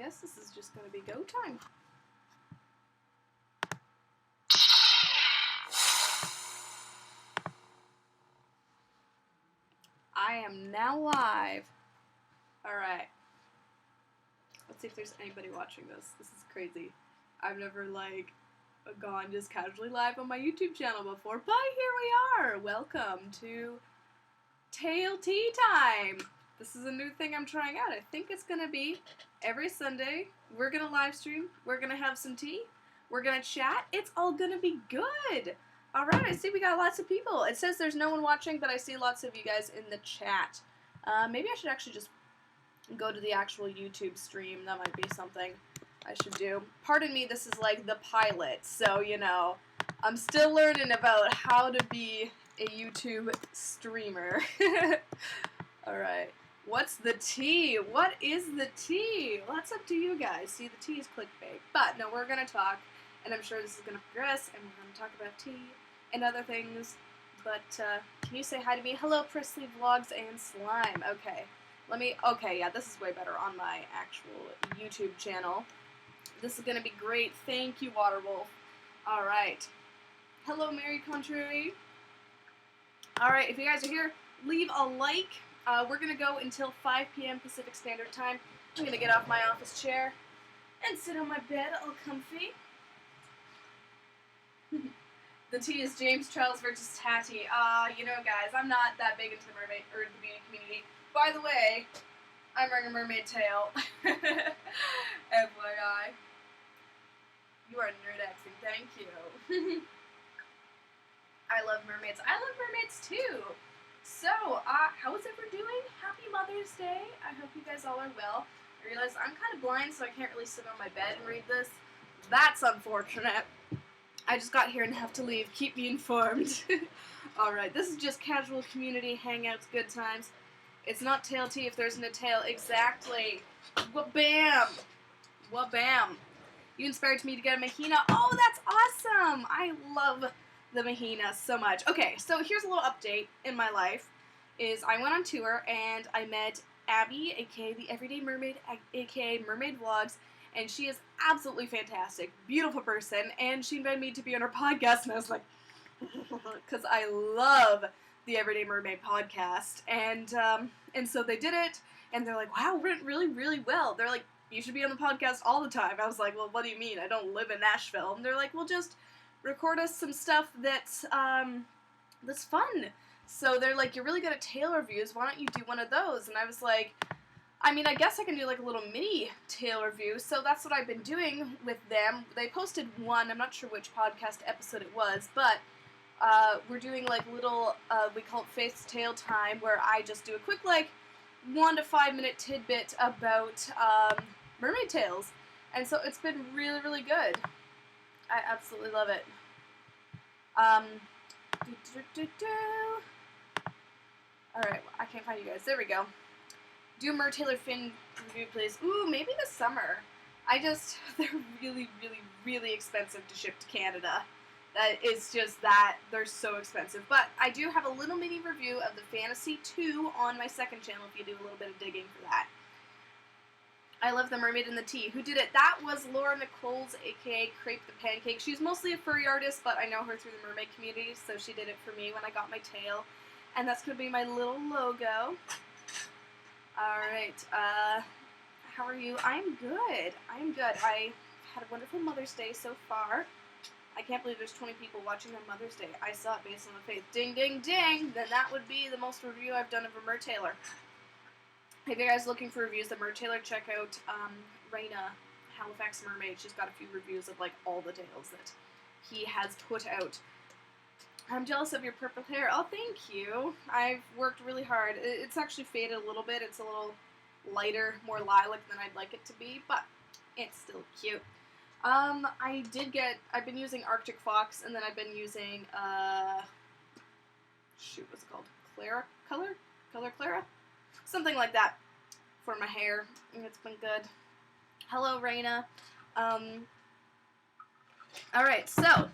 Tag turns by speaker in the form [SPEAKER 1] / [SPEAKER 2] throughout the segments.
[SPEAKER 1] guess this is just going to be go time. I am now live. Alright. Let's see if there's anybody watching this. This is crazy. I've never, like, gone just casually live on my YouTube channel before, but here we are! Welcome to Tail Tea Time! This is a new thing I'm trying out. I think it's gonna be every Sunday. We're gonna live stream. We're gonna have some tea. We're gonna chat. It's all gonna be good! Alright, I see we got lots of people. It says there's no one watching, but I see lots of you guys in the chat. Maybe I should actually just go to the actual YouTube stream. That might be something I should do. Pardon me, this is like the pilot, so, you know, I'm still learning about how to be a YouTube streamer. Alright. What's the tea? What is the tea? Well, that's up to you guys. See, the tea is clickbait. But, no, we're going to talk, and I'm sure this is going to progress, and we're going to talk about tea and other things. But, can you say hi to me? Hello, Presley Vlogs and Slime. Okay. Okay, yeah, this is way better on my actual YouTube channel. This is going to be great. Thank you, Waterwolf. Alright. Hello, Mary Contrary. Alright, if you guys are here, leave a like. We're going to go until 5 p.m. Pacific Standard Time. I'm going to get off my office chair and sit on my bed all comfy. The tea is James Charles versus Tatty. You know, guys, I'm not that big into mermaid or the beauty community. By the way, I'm wearing a mermaid tail. FYI. You are nerdexing. Thank you. I love mermaids. I love mermaids too. So, how is everyone doing? Happy Mother's Day. I hope you guys all are well. I realize I'm kind of blind, so I can't really sit on my bed and read this. That's unfortunate. I just got here and have to leave. Keep me informed. Alright, this is just casual community hangouts, good times. It's not tail tea if there isn't a tail. Exactly. Wha-bam! Wha-bam! You inspired me to get a mahina. Oh, that's awesome! I love the mahina so much. Okay, so here's a little update in my life. I went on tour and I met Abby, aka the Everyday Mermaid, aka Mermaid Vlogs, and she is absolutely fantastic, beautiful person, and she invited me to be on her podcast, and I was like, because I love the Everyday Mermaid podcast, and so they did it, and they're like, wow, it went really, really well. They're like, you should be on the podcast all the time. I was like, well, what do you mean? I don't live in Nashville. And they're like, well, just record us some stuff that's fun. So they're like, you're really good at tail reviews, why don't you do one of those? And I was like, I mean, I guess I can do like a little mini tail review, so that's what I've been doing with them. They posted one, I'm not sure which podcast episode it was, but we're doing like little, we call it Faith's Tail Time, where I just do a quick like 1 to 5 minute tidbit about mermaid tails. And so it's been really, really good. I absolutely love it. Alright, I can't find you guys. There we go. Do a Mertailor fin review, please. Ooh, maybe this summer. They're really, really, really expensive to ship to Canada. It's just that they're so expensive. But I do have a little mini review of the Fantasy 2 on my second channel if you do a little bit of digging for that. I love the mermaid in the tea. Who did it? That was Laura Nichols, aka Crepe the Pancake. She's mostly a furry artist, but I know her through the mermaid community, so she did it for me when I got my tail. And that's going to be my little logo. Alright, how are you? I'm good. I'm good. I had a wonderful Mother's Day so far. I can't believe there's 20 people watching on Mother's Day. I saw it based on the faith. Ding, ding, ding! Then that would be the most review I've done of a Mertailor. If you guys are looking for reviews of Mertailor, check out Raina, Halifax Mermaid. She's got a few reviews of like all the tails that he has put out. I'm jealous of your purple hair. Oh, thank you. I've worked really hard. It's actually faded a little bit. It's a little lighter, more lilac than I'd like it to be, but it's still cute. I've been using Arctic Fox, and then I've been using, shoot, what's it called? Color Clara? Something like that for my hair, and it's been good. Hello, Raina. Alright, so,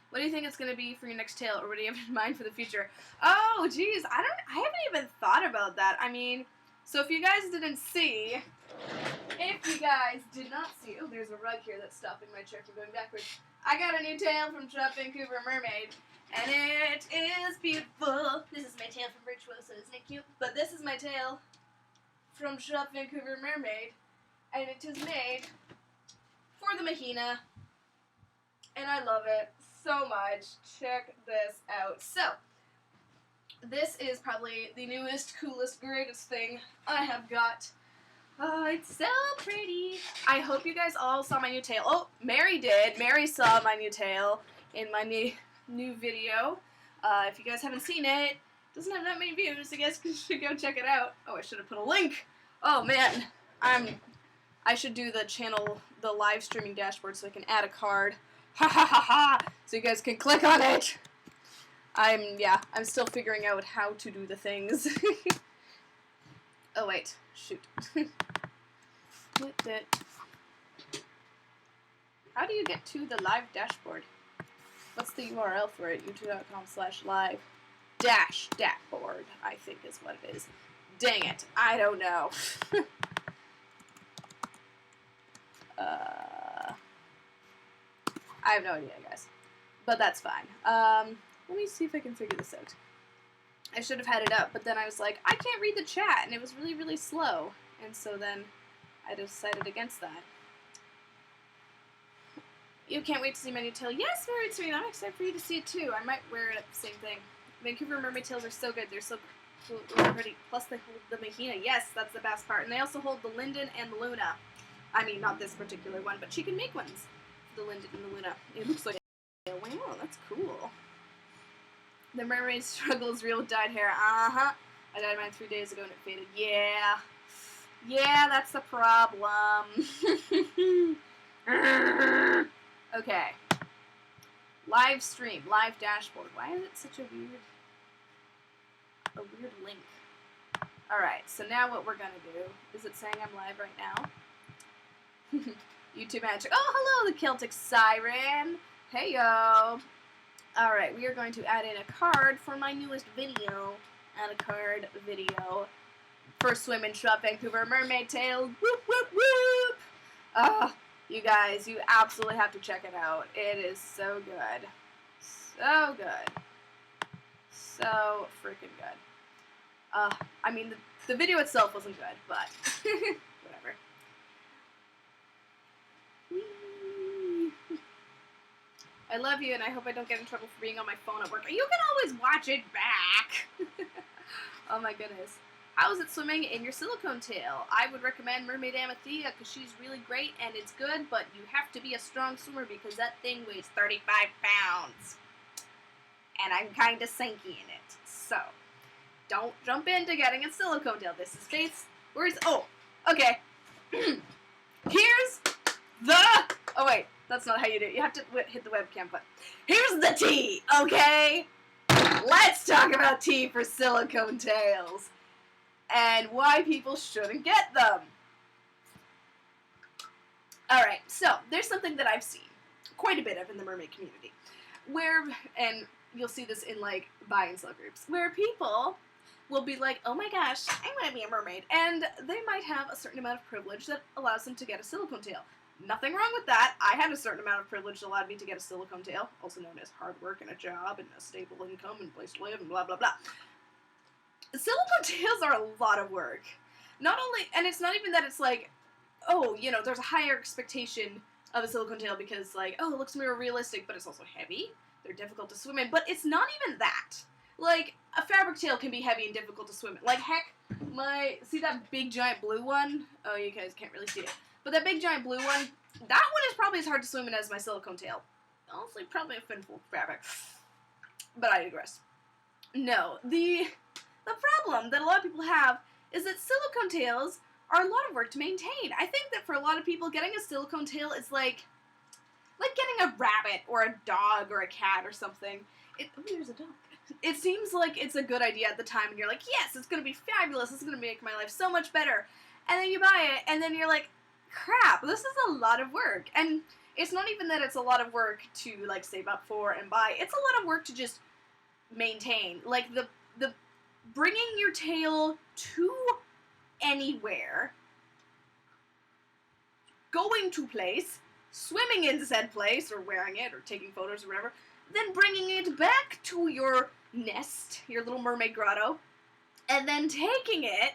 [SPEAKER 1] what do you think it's going to be for your next tail, or what do you have in mind for the future? Oh, geez, I haven't even thought about that. I mean, so if you guys didn't see, If you guys did not see, oh, there's a rug here that's stopping my chair from going backwards. I got a new tail from Shop Vancouver Mermaid, and it is beautiful. This is my tail from Virtuoso, isn't it cute? But this is my tail from Shop Vancouver Mermaid, and it is made for the Mahina, and I love it so much. Check this out. So, this is probably the newest, coolest, greatest thing I have got. Oh, it's so pretty. I hope you guys all saw my new tail. Oh, Mary did. Mary saw my new tail in my new video. If you guys haven't seen it, it doesn't have that many views. I guess you should go check it out. Oh, I should have put a link. Oh, man. I should do the channel, the live streaming dashboard so I can add a card. Ha ha ha ha! So you guys can click on it. I'm still figuring out how to do the things. Oh, wait. Shoot. How do you get to the live dashboard? What's the URL for it? youtube.com/live-dashboard, I think is what it is. Dang it. I don't know. I have no idea, guys. But that's fine. Let me see if I can figure this out. I should have had it up, but then I was like, I can't read the chat, and it was really, really slow. And so then I decided against that. You can't wait to see my new tail. Yes, very sweet. I'm excited for you to see it too. I might wear it at the same thing. Vancouver mermaid tails are so good. They're so cool already. Plus they hold the Mahina. Yes, that's the best part. And they also hold the Linden and the Luna. I mean, not this particular one, but she can make ones. The Linden and the Luna. It looks like a wow, that's cool. The mermaid struggles real with dyed hair. Uh-huh. I dyed mine 3 days ago and it faded. Yeah. Yeah, that's the problem. Okay. Live stream. Live dashboard. Why is it such a weird link? Alright, so now what we're gonna do, is it saying I'm live right now? YouTube magic. Oh, hello, the Celtic Siren. Hey, yo. Alright, we are going to add in a card for my newest video. Add a card video for Swim and Shop Vancouver Mermaid Tail. Whoop, whoop, whoop! You guys, you absolutely have to check it out. It is so good. So good. So freaking good. I mean, the video itself wasn't good, but whatever. I love you, and I hope I don't get in trouble for being on my phone at work. You can always watch it back. Oh my goodness. How is it swimming in your silicone tail? I would recommend Mermaid Amathea because she's really great and it's good, but you have to be a strong swimmer because that thing weighs 35 pounds. And I'm kind of sinky in it. So, don't jump into getting a silicone tail. This is face. Where's... Oh, okay. Here's the... Oh, wait. That's not how you do it. You have to hit the webcam button. Here's the tea, okay? Let's talk about tea for silicone tails. And why people shouldn't get them. Alright, so, there's something that I've seen quite a bit of in the mermaid community. Where, and you'll see this in, like, buy and sell groups, where people will be like, oh my gosh, I want to be a mermaid. And they might have a certain amount of privilege that allows them to get a silicone tail. Nothing wrong with that. I had a certain amount of privilege that allowed me to get a silicone tail, also known as hard work and a job and a stable income and place to live and blah, blah, blah. Silicone tails are a lot of work. Not only, and it's not even that it's like, oh, you know, there's a higher expectation of a silicone tail because, like, oh, it looks more realistic, but it's also heavy. They're difficult to swim in, but it's not even that. Like, a fabric tail can be heavy and difficult to swim in. Like, heck, see that big giant blue one? Oh, you guys can't really see it. But that big giant blue one, that one is probably as hard to swim in as my silicone tail. Honestly, probably a finful fabric. But I digress. No, the problem that a lot of people have is that silicone tails are a lot of work to maintain. I think that for a lot of people, getting a silicone tail is like getting a rabbit or a dog or a cat or something. Oh, there's a dog. It seems like it's a good idea at the time, and you're like, yes, it's going to be fabulous. It's going to make my life so much better. And then you buy it, and then you're like, crap, this is a lot of work. And it's not even that it's a lot of work to, like, save up for and buy. It's a lot of work to just maintain. Like, the bringing your tail to anywhere going to place, swimming in said place, or wearing it, or taking photos or whatever, then bringing it back to your nest, your little mermaid grotto, and then taking it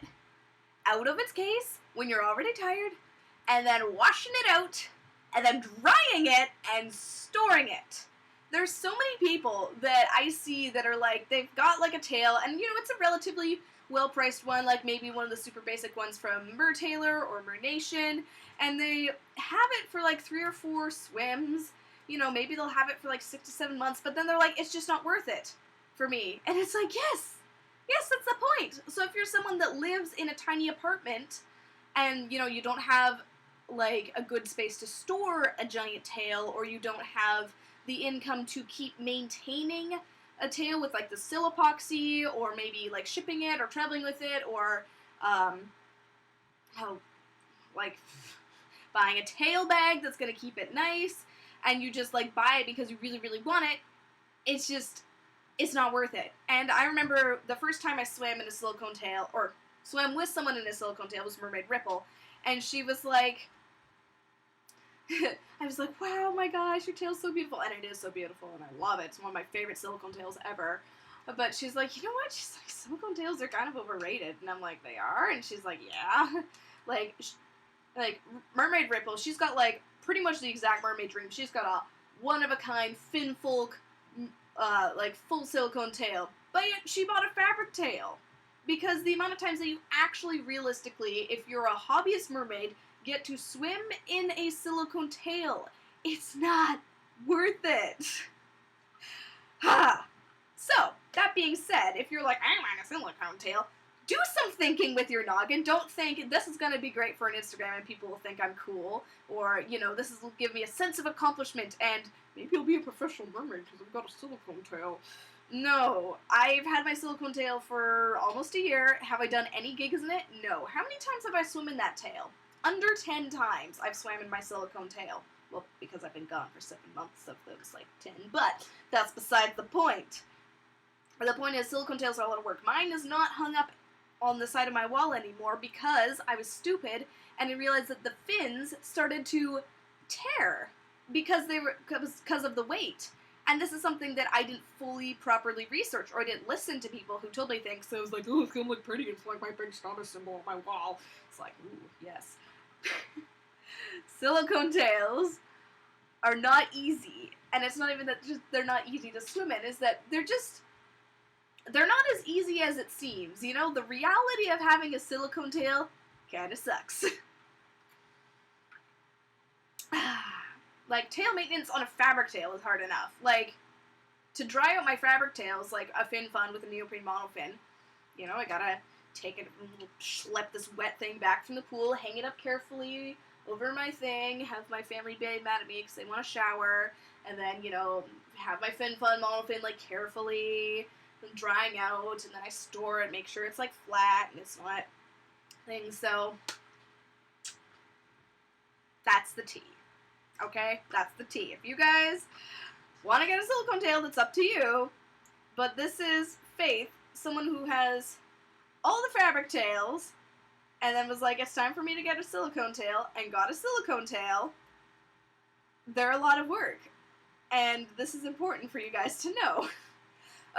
[SPEAKER 1] out of its case when you're already tired, and then washing it out, and then drying it, and storing it. There's so many people that I see that are like, they've got like a tail, and it's a relatively well-priced one, like maybe one of the super basic ones from Taylor or Nation, and they have it for like 3 or 4 swims. Maybe they'll have it for like 6 to 7 months, but then they're like, it's just not worth it for me. And it's like, yes, that's the point. So if you're someone that lives in a tiny apartment and, you don't have like a good space to store a giant tail, or you don't have the income to keep maintaining a tail with like the sil epoxy, or maybe like shipping it or traveling with it, or buying a tail bag that's going to keep it nice, and you just like buy it because you really, really want it, it's not worth it. And I remember the first time I swam in a silicone tail, or swam with someone in a silicone tail, was Mermaid Ripple, and she was like, I was like, wow, my gosh, your tail's so beautiful, and it is so beautiful, and I love it. It's one of my favorite silicone tails ever. But she's like, you know what? She's like, silicone tails are kind of overrated, and I'm like, they are? And she's like, yeah. like Mermaid Ripple, she's got like pretty much the exact mermaid dream. She's got a one-of-a-kind fin folk, like full silicone tail, but yet she bought a fabric tail. Because the amount of times that you actually, realistically, if you're a hobbyist mermaid, get to swim in a silicone tail, it's not worth it. So, that being said, if you're like, I want a silicone tail, do some thinking with your noggin. Don't think, this is going to be great for an Instagram and people will think I'm cool, or, this will give me a sense of accomplishment, and maybe I'll be a professional mermaid because I've got a silicone tail. No, I've had my silicone tail for almost a year. Have I done any gigs in it? No. How many times have I swum in that tail? Under 10 times I've swam in my silicone tail. Well, because I've been gone for 7 months of those, like 10, but that's besides the point. The point is, silicone tails are a lot of work. Mine is not hung up on the side of my wall anymore because I was stupid and I realized that the fins started to tear because of the weight. And this is something that I didn't fully properly research, or I didn't listen to people who told me things, so I was like, oh, it's gonna look pretty, it's like my big status symbol on my wall. It's like, ooh, yes. Silicone tails are not easy, and it's not even that they're not easy to swim in, is that they're not as easy as it seems, The reality of having a silicone tail kinda sucks. Like, tail maintenance on a fabric tail is hard enough. Like, to dry out my fabric tails, like a fin fun with a neoprene monofin, I gotta take it, schlep this wet thing back from the pool, hang it up carefully over my thing, have my family be mad at me because they want to shower, and then, have my fin fun monofin, like, carefully drying out, and then I store it, make sure it's, like, flat, and it's not things, so that's the tea. Okay, that's the tea. If you guys want to get a silicone tail, that's up to you. But this is Faith, someone who has all the fabric tails, and then was like, it's time for me to get a silicone tail, and got a silicone tail. They're a lot of work. And this is important for you guys to know.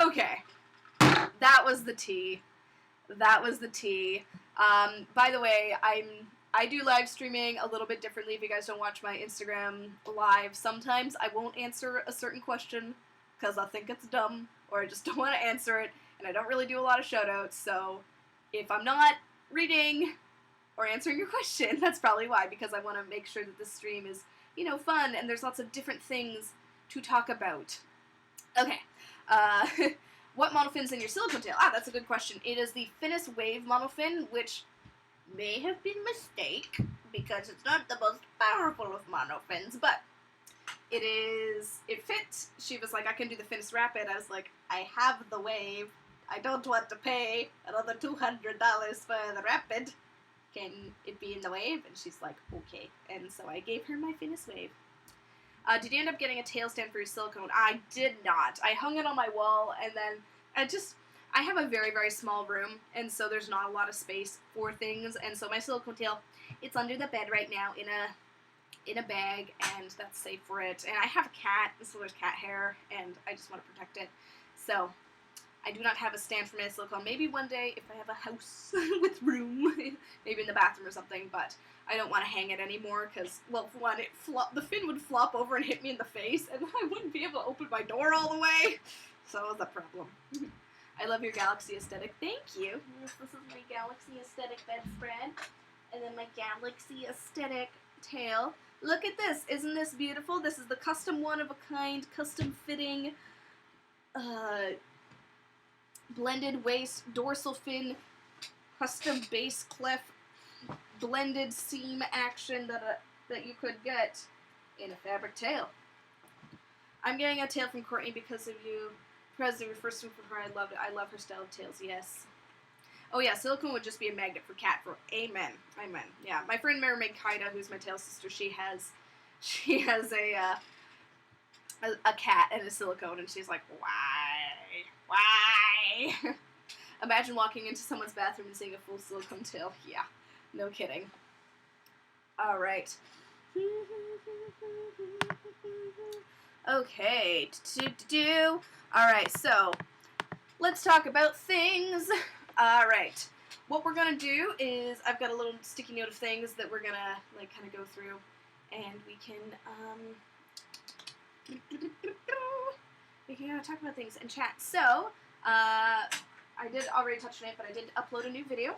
[SPEAKER 1] Okay, that was the tea. That was the tea. By the way, I do live streaming a little bit differently if you guys don't watch my Instagram live. Sometimes I won't answer a certain question because I think it's dumb, or I just don't want to answer it, and I don't really do a lot of shoutouts, so if I'm not reading or answering your question, that's probably why, because I want to make sure that this stream is, fun, and there's lots of different things to talk about. Okay, what monofins in your silicone tail? That's a good question. It is the Finis Wave monofin, which may have been a mistake, because it's not the most powerful of monofins, but it fit. She was like, I can do the Finis Rapid. I was like, I have the Wave. I don't want to pay another $200 for the Rapid. Can it be in the Wave? And she's like, okay. And so I gave her my Finis Wave. Did you end up getting a tail stand for your silicone? I did not. I hung it on my wall, and then I have a very, very small room, and so there's not a lot of space for things, and so my silicone tail, it's under the bed right now in a in a bag, and that's safe for it. And I have a cat, so there's cat hair, and I just want to protect it. So I do not have a stand for my silicone. Maybe one day if I have a house with room, maybe in the bathroom or something, but I don't want to hang it anymore because, well, for one, the fin would flop over and hit me in the face, and I wouldn't be able to open my door all the way. So that was a problem. I love your Galaxy aesthetic. Thank you. Yes, this is my Galaxy aesthetic bedspread. And then my Galaxy aesthetic tail. Look at this. Isn't this beautiful? This is the custom one-of-a-kind, custom-fitting, blended waist, dorsal fin, custom base clef, blended seam action that you could get in a fabric tail. I'm getting a tail from Courtney because of you. President refers to me for her. I loved it. I love her style of tails. Yes. Oh yeah, silicone would just be a magnet for cat. For amen. Amen. Yeah, my friend Mermaid Kaida, who's my tail sister, she has a cat and a silicone, and she's like, why? Imagine walking into someone's bathroom and seeing a full silicone tail. Yeah, no kidding. All right. Okay. All right. So let's talk about things. All right. What we're gonna do is I've got a little sticky note of things that we're gonna like kind of go through, and we can talk about things and chat. So I did already touch on it, but I did upload a new video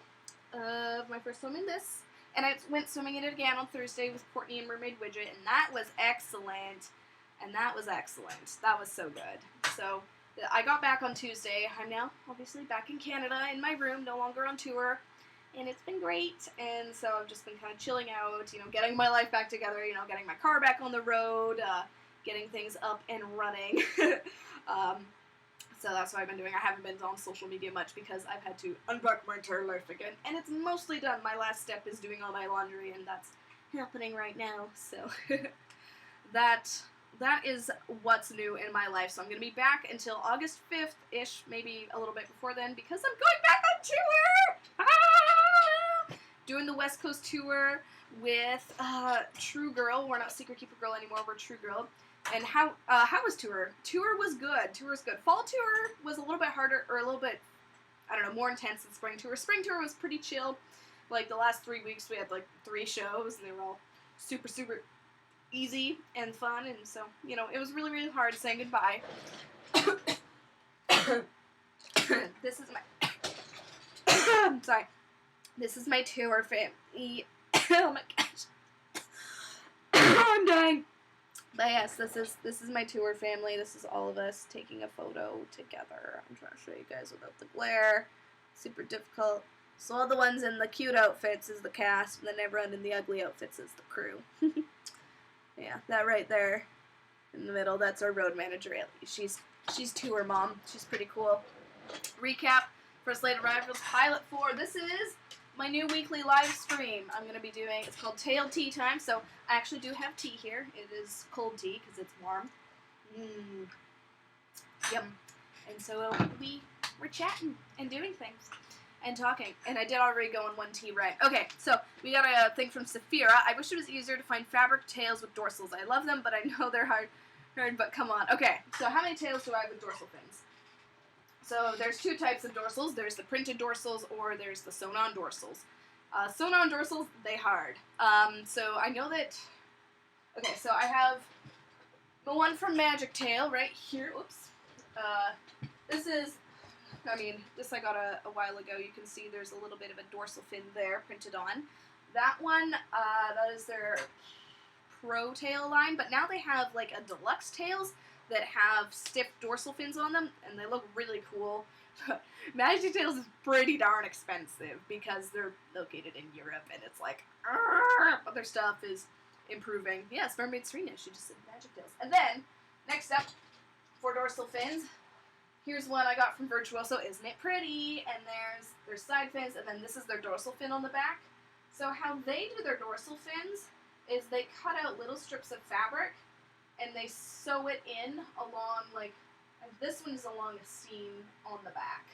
[SPEAKER 1] of my first swim in this, and I went swimming in it again on Thursday with Courtney and Mermaid Widget, and that was excellent. That was so good. So I got back on Tuesday. I'm now obviously back in Canada in my room, no longer on tour, and it's been great. And so I've just been kind of chilling out, getting my life back together, getting my car back on the road, getting things up and running. So that's what I've been doing. I haven't been on social media much because I've had to unpack my entire life again, and it's mostly done. My last step is doing all my laundry, and that's happening right now. So that is what's new in my life. So I'm going to be back until August 5th-ish, maybe a little bit before then, because I'm going back on tour! Ah! Doing the West Coast tour with True Girl. We're not Secret Keeper Girl anymore, we're True Girl. And how was tour? Tour was good. Tour was good. Fall tour was a little bit harder, or a little bit, I don't know, more intense than spring tour. Spring tour was pretty chill. Like, the last 3 weeks we had, like, 3 shows, and they were all super, super easy and fun, and so, it was really, really hard saying goodbye. This is my... sorry. This is my tour family. Oh my gosh. I'm dying. But yes, this is my tour family. This is all of us taking a photo together. I'm trying to show you guys without the glare. Super difficult. So all the ones in the cute outfits is the cast, and then everyone in the ugly outfits is the crew. Yeah, that right there in the middle, that's our road manager. She's tour mom. She's pretty cool. Recap, first late arrivals, pilot 4. This is my new weekly live stream I'm going to be doing. It's called Tail Tea Time, so I actually do have tea here. It is cold tea because it's warm. Yum. And so we're chatting and doing things and talking. And I did already go on one tea ride. Okay, so we got a thing from Saphira. I wish it was easier to find fabric tails with dorsals. I love them, but I know they're hard, but come on. Okay, so how many tails do I have with dorsal fins? So there's 2 types of dorsals. There's the printed dorsals, or there's the sewn-on dorsals. Sewn-on dorsals, they hard. So I know that... Okay, so I have the one from Magic Tail right here. Oops. This is... this I got a while ago. You can see there's a little bit of a dorsal fin there printed on. That one, that is their Pro Tail line, but now they have like a deluxe tails that have stiff dorsal fins on them, and they look really cool. Magic Tails is pretty darn expensive because they're located in Europe, and it's like, but their stuff is improving. Yes, Mermaid Serena, she just said Magic Tails. And then, next up, for dorsal fins, here's one I got from Virtuoso. Isn't it pretty? And there's their side fins, and then this is their dorsal fin on the back. So how they do their dorsal fins is they cut out little strips of fabric, and they sew it in along, like, this one is along a seam on the back,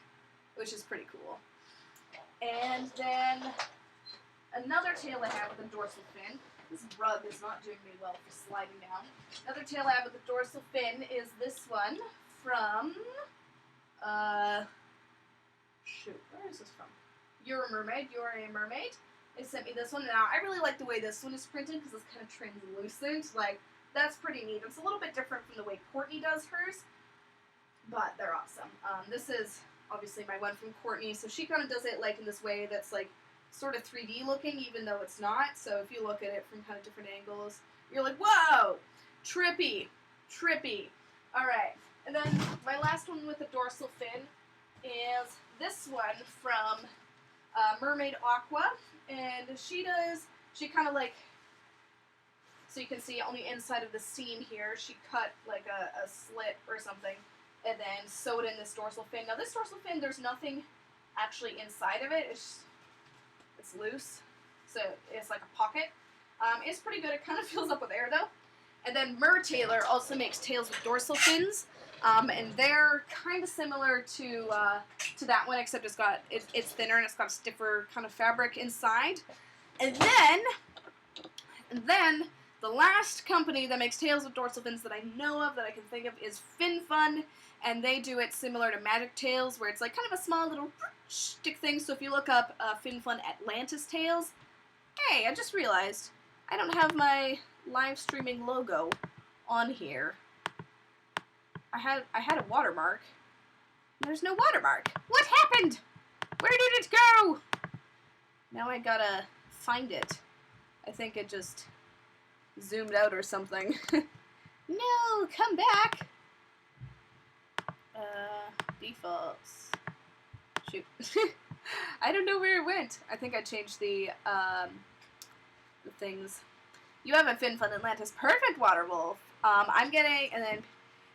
[SPEAKER 1] which is pretty cool. And then another tail I have with a dorsal fin This rug is not doing me well for sliding down. Another tail I have with the dorsal fin is this one from, shoot, where is this from? You're a Mermaid. They sent me this one. Now, I really like the way this one is printed because it's kind of translucent. Like, that's pretty neat. It's a little bit different from the way Courtney does hers, but they're awesome. This is obviously my one from Courtney, so she kind of does it like in this way that's like sort of 3D looking, even though it's not. So if you look at it from kind of different angles, you're like, whoa, trippy. All right, and then my last one with the dorsal fin is this one from Mermaid Aqua, and she kind of like, so you can see on the inside of the seam here, she cut like a slit or something, and then sewed in this dorsal fin. Now this dorsal fin, there's nothing actually inside of it. It's loose, so it's like a pocket. It's pretty good. It kind of fills up with air though. And then Mer Tailor also makes tails with dorsal fins, and they're kind of similar to that one, except it's thinner and it's got a stiffer kind of fabric inside. And then the last company that makes tails with dorsal fins that I know of, that I can think of, is Fin Fun, and they do it similar to Magic Tails, where it's like kind of a small little stick thing. So if you look up Fin Fun Atlantis tails, hey, I just realized I don't have my live streaming logo on here. I had a watermark. There's no watermark. What happened? Where did it go? Now I gotta find it. I think it just zoomed out or something. No, come back. Defaults. Shoot. I don't know where it went. I think I changed the things. You have a Fin Fun Atlantis Perfect Water Wolf. I'm getting, and then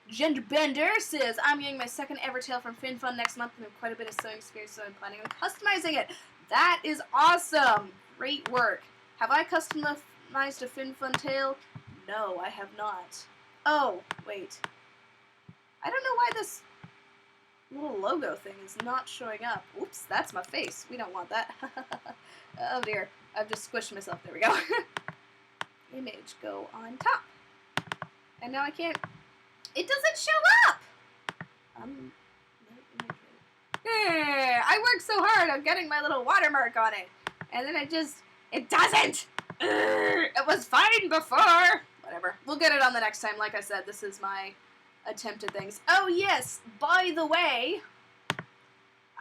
[SPEAKER 1] Gender Bender says, I'm getting my second ever tail from Fin Fun next month and have quite a bit of sewing experience, so I'm planning on customizing it. That is awesome. Great work. Have I customized a Fin Fun tail? No, I have not. Oh, wait. I don't know why this little logo thing is not showing up. Oops, that's my face. We don't want that. Oh dear. I've just squished myself. There we go. Image go on top. And now I can't. It doesn't show up! Hey, I worked so hard on getting my little watermark on it. And then it doesn't! It was fine before! Whatever. We'll get it on the next time. Like I said, this is my attempt at things. Oh yes, by the way,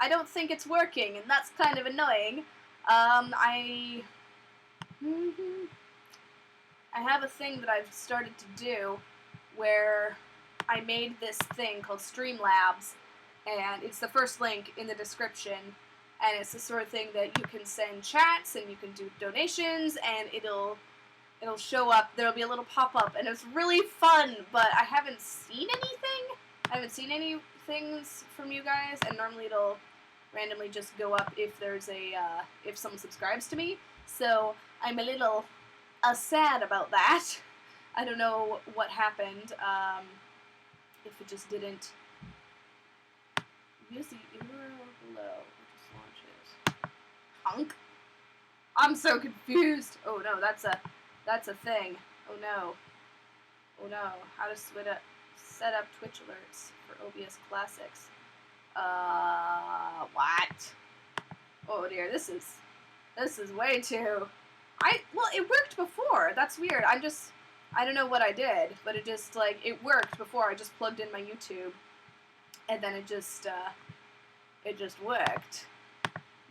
[SPEAKER 1] I don't think it's working, and that's kind of annoying. I have a thing that I've started to do where I made this thing called Streamlabs, and it's the first link in the description, and it's the sort of thing that you can send chats and you can do donations, and it'll show up. There'll be a little pop-up, and it's really fun, but I haven't seen anything. I haven't seen any things from you guys, and normally it'll randomly just go up if there's if someone subscribes to me. So I'm a little sad about that. I don't know what happened. If it just didn't use the URL below. Just launch it. Hunk. I'm so confused. Oh no, that's a thing. Oh no. Oh no. How to set up Twitch alerts for OBS Classics. What? Oh dear, this is way too. Well, it worked before. That's weird. I don't know what I did, but it just, like, it worked before. I just plugged in my YouTube, and then it just worked.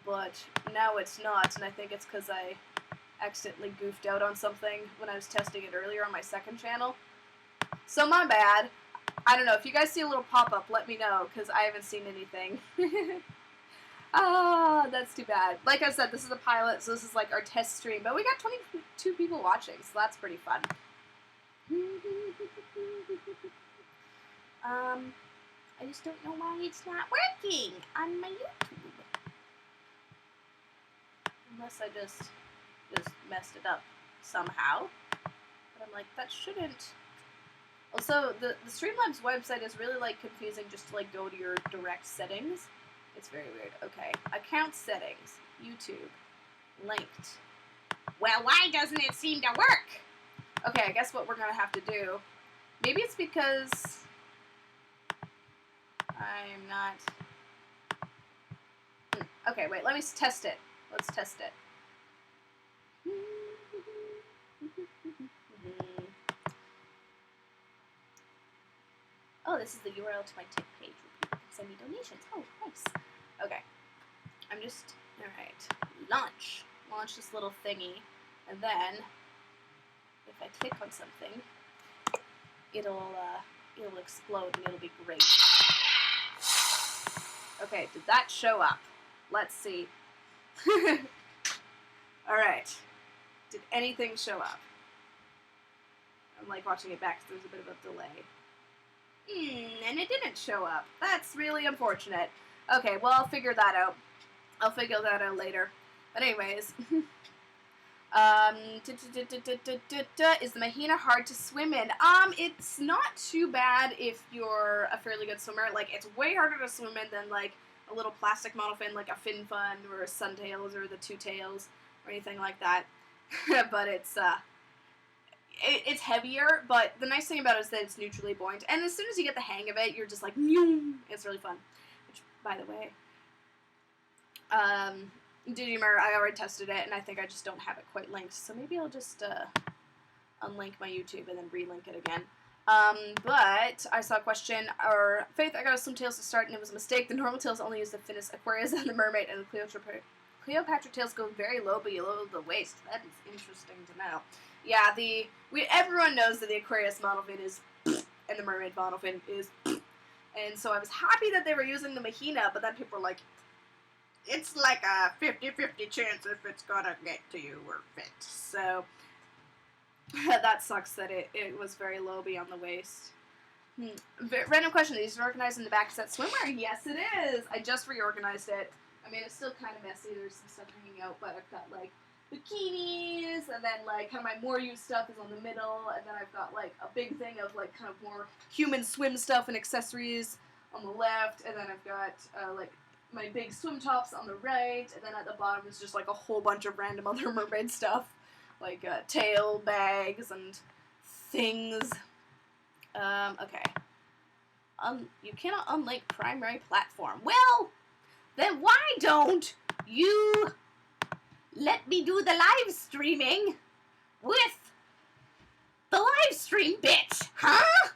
[SPEAKER 1] But now it's not, and I think it's because I accidentally goofed out on something when I was testing it earlier on my second channel. So my bad. I don't know. If you guys see a little pop-up, let me know, because I haven't seen anything. Ah, that's too bad. Like I said, this is a pilot, so this is like our test stream, but we got 22 people watching, so that's pretty fun. I just don't know why it's not working on my YouTube. Unless I just messed it up somehow. But I'm like, that shouldn't. Also, the Streamlabs website is really, like, confusing just to, like, go to your direct settings. It's very weird. Okay. Account settings. YouTube. Linked. Well, why doesn't it seem to work? Okay, I guess what we're gonna have to do, maybe it's because I'm not... Okay, wait, let me test it. Let's test it. Oh, this is the URL to my tip page where people can send me donations. Oh, nice. Okay. I'm just... Alright. Launch. Launch this little thingy. And then, if I click on something, it'll explode and it'll be great. Okay, did that show up? Let's see. Alright. Did anything show up? I'm like watching it back because there's a bit of a delay. And it didn't show up. That's really unfortunate. Okay, well, I'll figure that out. I'll figure that out later. But anyways. Is the Mahina hard to swim in? It's not too bad if you're a fairly good swimmer. Like, it's way harder to swim in than, like, a little plastic model fin, like a Fin Fun or a Suntails or the Two Tails or anything like that. But it's heavier, but the nice thing about it is that it's neutrally buoyant. And as soon as you get the hang of it, you're just like, it's really fun. Which, by the way, did you remember, I already tested it, and I think I just don't have it quite linked. So maybe I'll just unlink my YouTube and then relink it again. But I saw a question, or Faith, I got a swim tails to start, and it was a mistake. The normal tails only use the finnest Aquarius and the Mermaid, and the Cleopatra tails go very low below the waist. That is interesting to know. Yeah, everyone knows that the Aquarius model fin is and the Mermaid model fin is and so I was happy that they were using the Mahina, but then people were like, it's like a 50-50 chance if it's gonna get to you or fit. So that sucks that it was very low beyond the waist. Random question, is it organized in the back set swimwear? Yes, it is! I just reorganized it. I mean, it's still kind of messy, there's some stuff hanging out, but I've got, like, bikinis, and then, like, kind of my more used stuff is on the middle, and then I've got, like, a big thing of, like, kind of more human swim stuff and accessories on the left, and then I've got, like, my big swim tops on the right, and then at the bottom is just, like, a whole bunch of random other mermaid stuff, like, tail bags and things. Okay. You cannot unlink primary platform. Well, then why don't you let me do the live streaming with the live stream bit, huh?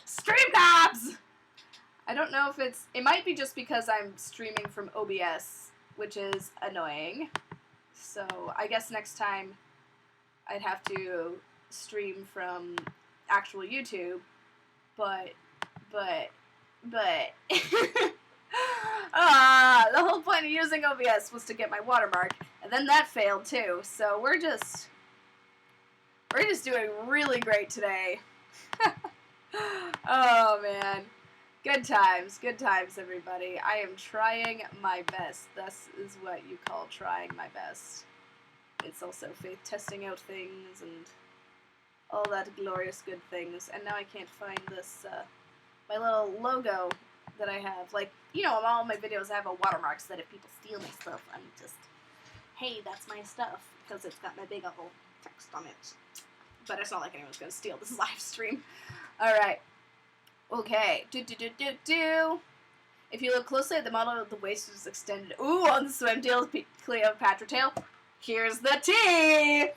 [SPEAKER 1] Streamlabs! I don't know if it might be just because I'm streaming from OBS, which is annoying. So I guess next time I'd have to stream from actual YouTube, but the whole point of using OBS was to get my watermark, and then that failed too, so we're just doing really great today. Oh man. Good times, everybody. I am trying my best. This is what you call trying my best. It's also Faith testing out things and all that glorious good things. And now I can't find this, my little logo that I have. Like, you know, in all my videos I have a watermark so that if people steal my stuff, I'm just, hey, that's my stuff, because it's got my big old text on it. But it's not like anyone's gonna steal this live stream. Alright. Okay. If you look closely at the model, the waist is extended. Ooh, on the swim tail, Cleopatra tail. Here's the tea!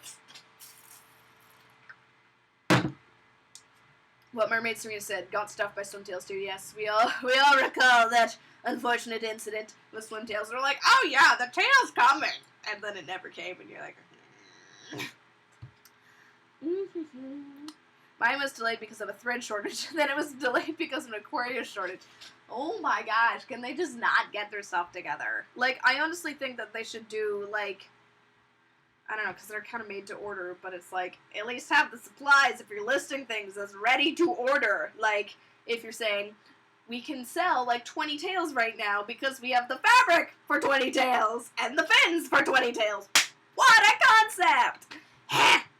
[SPEAKER 1] What Mermaid Serena said, got stuffed by swimtails too. Yes, we all recall that unfortunate incident with swimtails. They're like, oh yeah, the tail's coming! And then it never came, and you're like, Mine was delayed because of a thread shortage, then it was delayed because of an Aquarius shortage. Oh my gosh, can they just not get their stuff together? Like, I honestly think that they should do, like, I don't know, because they're kind of made to order, but it's like, at least have the supplies if you're listing things as ready to order. Like, if you're saying, we can sell, like, 20 tails right now because we have the fabric for 20 tails and the fins for 20 tails. What a concept!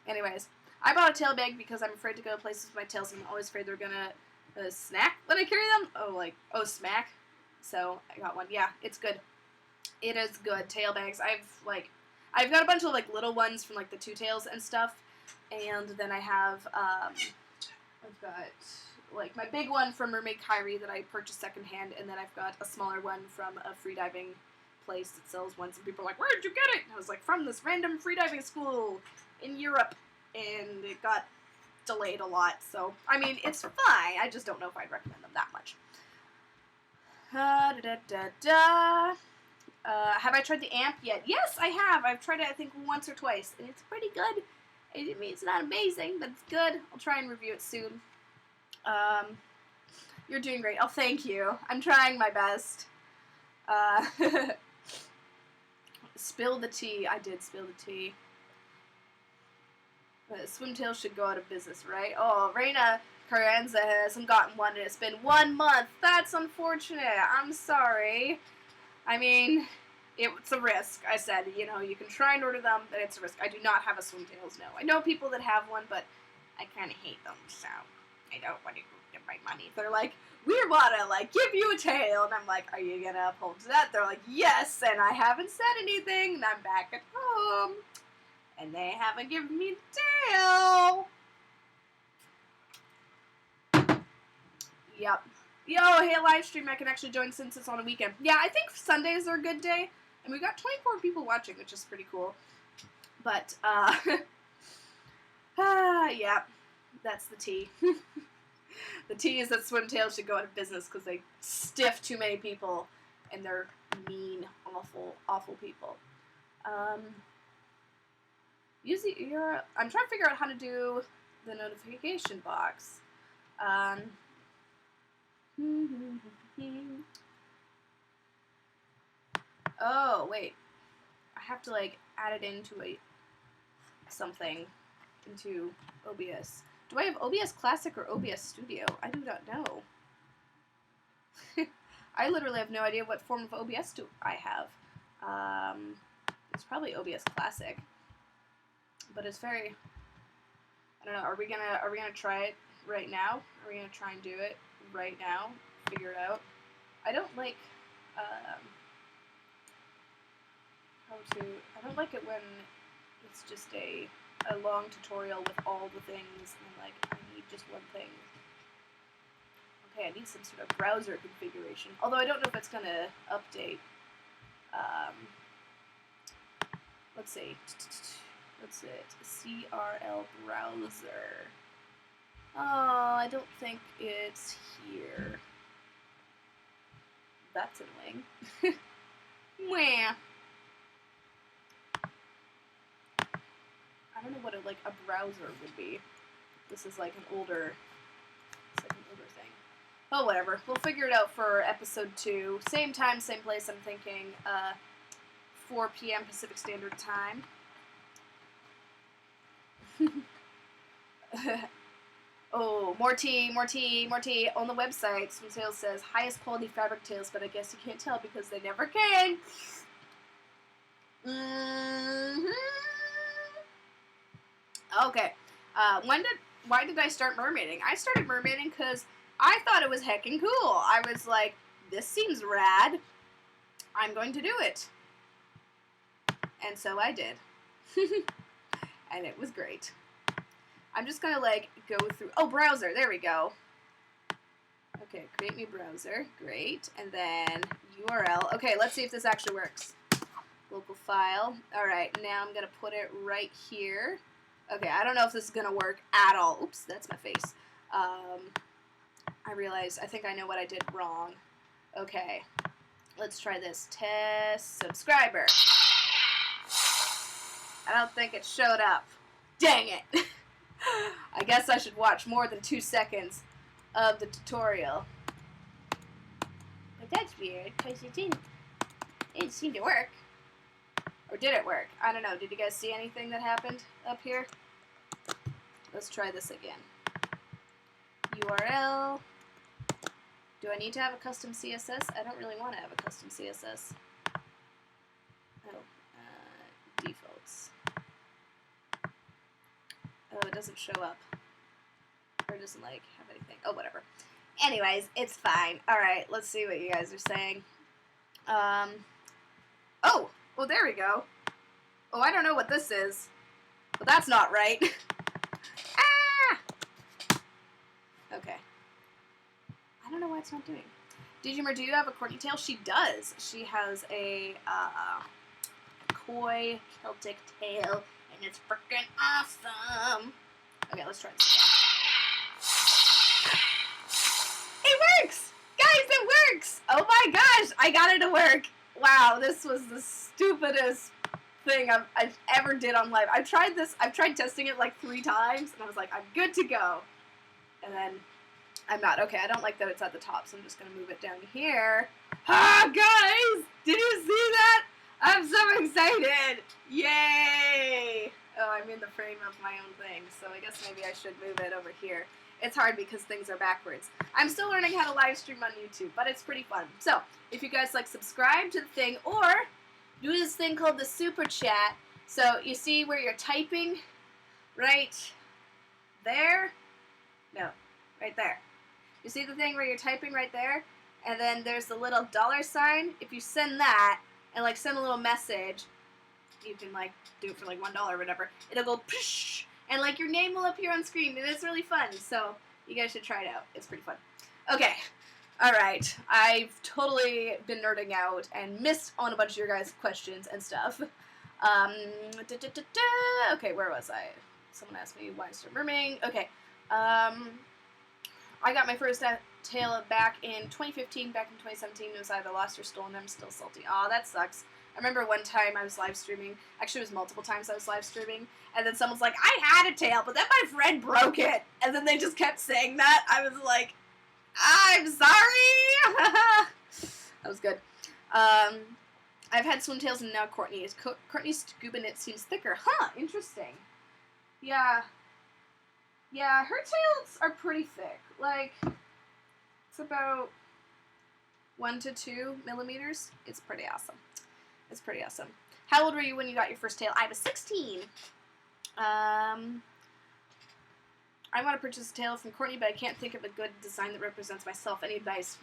[SPEAKER 1] Anyways, I bought a tail bag because I'm afraid to go to places with my tails and I'm always afraid they're gonna snack when I carry them. Oh, smack. So, I got one. Yeah, it's good. It is good. Tail bags. I've got a bunch of, like, little ones from, like, the Two Tails and stuff, and then I have, I've got, like, my big one from Mermaid Kyrie that I purchased secondhand, and then I've got a smaller one from a freediving place that sells ones, and people are like, where'd you get it? And I was like, from this random freediving school in Europe, and it got delayed a lot, so, I mean, it's fine, I just don't know if I'd recommend them that much. Have I tried the amp yet? Yes, I have. I've tried it, I think, once or twice, and it's pretty good. I mean, it's not amazing, but it's good. I'll try and review it soon. You're doing great. Oh, thank you. I'm trying my best. Spill the tea. I did spill the tea. Swimtail should go out of business, right? Oh, Reina Carranza hasn't gotten one, and it's been 1 month. That's unfortunate. I'm sorry. I mean, it's a risk. I said, you know, you can try and order them, but it's a risk. I do not have a Swimtails, no. I know people that have one, but I kind of hate them, so I don't want to give my money. They're like, we want to, like, give you a tail, and I'm like, are you going to uphold to that? They're like, yes, and I haven't said anything, and I'm back at home, and they haven't given me the tail. Yep. Yo, hey, live stream, I can actually join since it's on a weekend. Yeah, I think Sundays are a good day, and we got 24 people watching, which is pretty cool. But, yeah, that's the tea. The tea is that Swimtails should go out of business because they stiff too many people, and they're mean, awful people. I'm trying to figure out how to do the notification box. Oh, wait. I have to, like, add it into something, into OBS. Do I have OBS Classic or OBS Studio? I do not know. I literally have no idea what form of OBS I have. It's probably OBS Classic. But it's very, I don't know, are we gonna try it right now? Are we gonna try and do it right now? Figure it out? I don't like, I don't like it when it's just a long tutorial with all the things, and like, I need just one thing. Okay, I need some sort of browser configuration. Although I don't know if it's gonna update. Let's see. What's it? CRL browser. Oh, I don't think it's here. That's annoying. Mwah. I don't know what a browser would be. This is like an older thing. Oh, whatever. We'll figure it out for episode 2. Same time, same place. I'm thinking 4 p.m. Pacific Standard Time. Oh, more tea. On the website, Swimtails says, highest quality fabric tails, but I guess you can't tell because they never came. Okay. Why did I start mermaiding? I started mermaiding because I thought it was heckin' cool. I was like, this seems rad. I'm going to do it. And so I did. And it was great. I'm just gonna, like, go through... Oh, browser. There we go. Okay, create new browser. Great. And then URL. Okay, let's see if this actually works. Local file. Alright, now I'm gonna put it right here. Okay, I don't know if this is gonna work at all. Oops, that's my face. I realized, I think I know what I did wrong. Okay, let's try this. Test subscriber. I don't think it showed up. Dang it! I guess I should watch more than 2 seconds of the tutorial. But that's weird, because it didn't seem to work. Or did it work? I don't know. Did you guys see anything that happened up here? Let's try this again. URL. Do I need to have a custom CSS? I don't really want to have a custom CSS. Oh, defaults. Oh, it doesn't show up. Or it doesn't, like, have anything. Oh, whatever. Anyways, it's fine. Alright, let's see what you guys are saying. Oh! Well, there we go. Oh, I don't know what this is, but that's not right. Ah! Okay. I don't know why it's not doing. Digimar, do you have a Courtney tail? She does. She has a koi Celtic tail, and it's freaking awesome. Okay, let's try this again. It works! Guys, it works! Oh my gosh, I got it to work. Wow, this was the stupidest thing I've ever did on live. I've tried testing it like 3 times, and I was like, I'm good to go. And then I'm not. Okay, I don't like that it's at the top, so I'm just going to move it down here. Ah, guys! Did you see that? I'm so excited! Yay! Oh, I'm in the frame of my own thing, so I guess maybe I should move it over here. It's hard because things are backwards. I'm still learning how to live stream on YouTube, but it's pretty fun. So, if you guys like, subscribe to the thing, or do this thing called the super chat. So, you see where you're typing? Right there? No, right there. You see the thing where you're typing right there? And then there's the little $sign. If you send that, and like send a little message, you can like do it for like $1 or whatever. It'll go psh, and like your name will appear on screen, and it's really fun. So you guys should try it out. It's pretty fun. Okay, all right. I've totally been nerding out and missed on a bunch of your guys' questions and stuff. Okay, where was I? Someone asked me why I started mermaiding. Okay. I got my first tail back in 2015. Back in 2017, it was either lost or stolen. I'm still salty. Aw, that sucks. I remember one time I was live streaming. Actually, it was multiple times I was live streaming. And then someone's like, I had a tail, but then my friend broke it. And then they just kept saying that. I was like, I'm sorry. That was good. I've had swim tails and now Courtney's. Courtney's scuba knit seems thicker. Huh, interesting. Yeah. Yeah, her tails are pretty thick. Like, it's about 1 to 2 millimeters. It's pretty awesome. It's pretty awesome. How old were you when you got your first tail? I was 16. I want to purchase a tail from Courtney, but I can't think of a good design that represents myself. Any advice?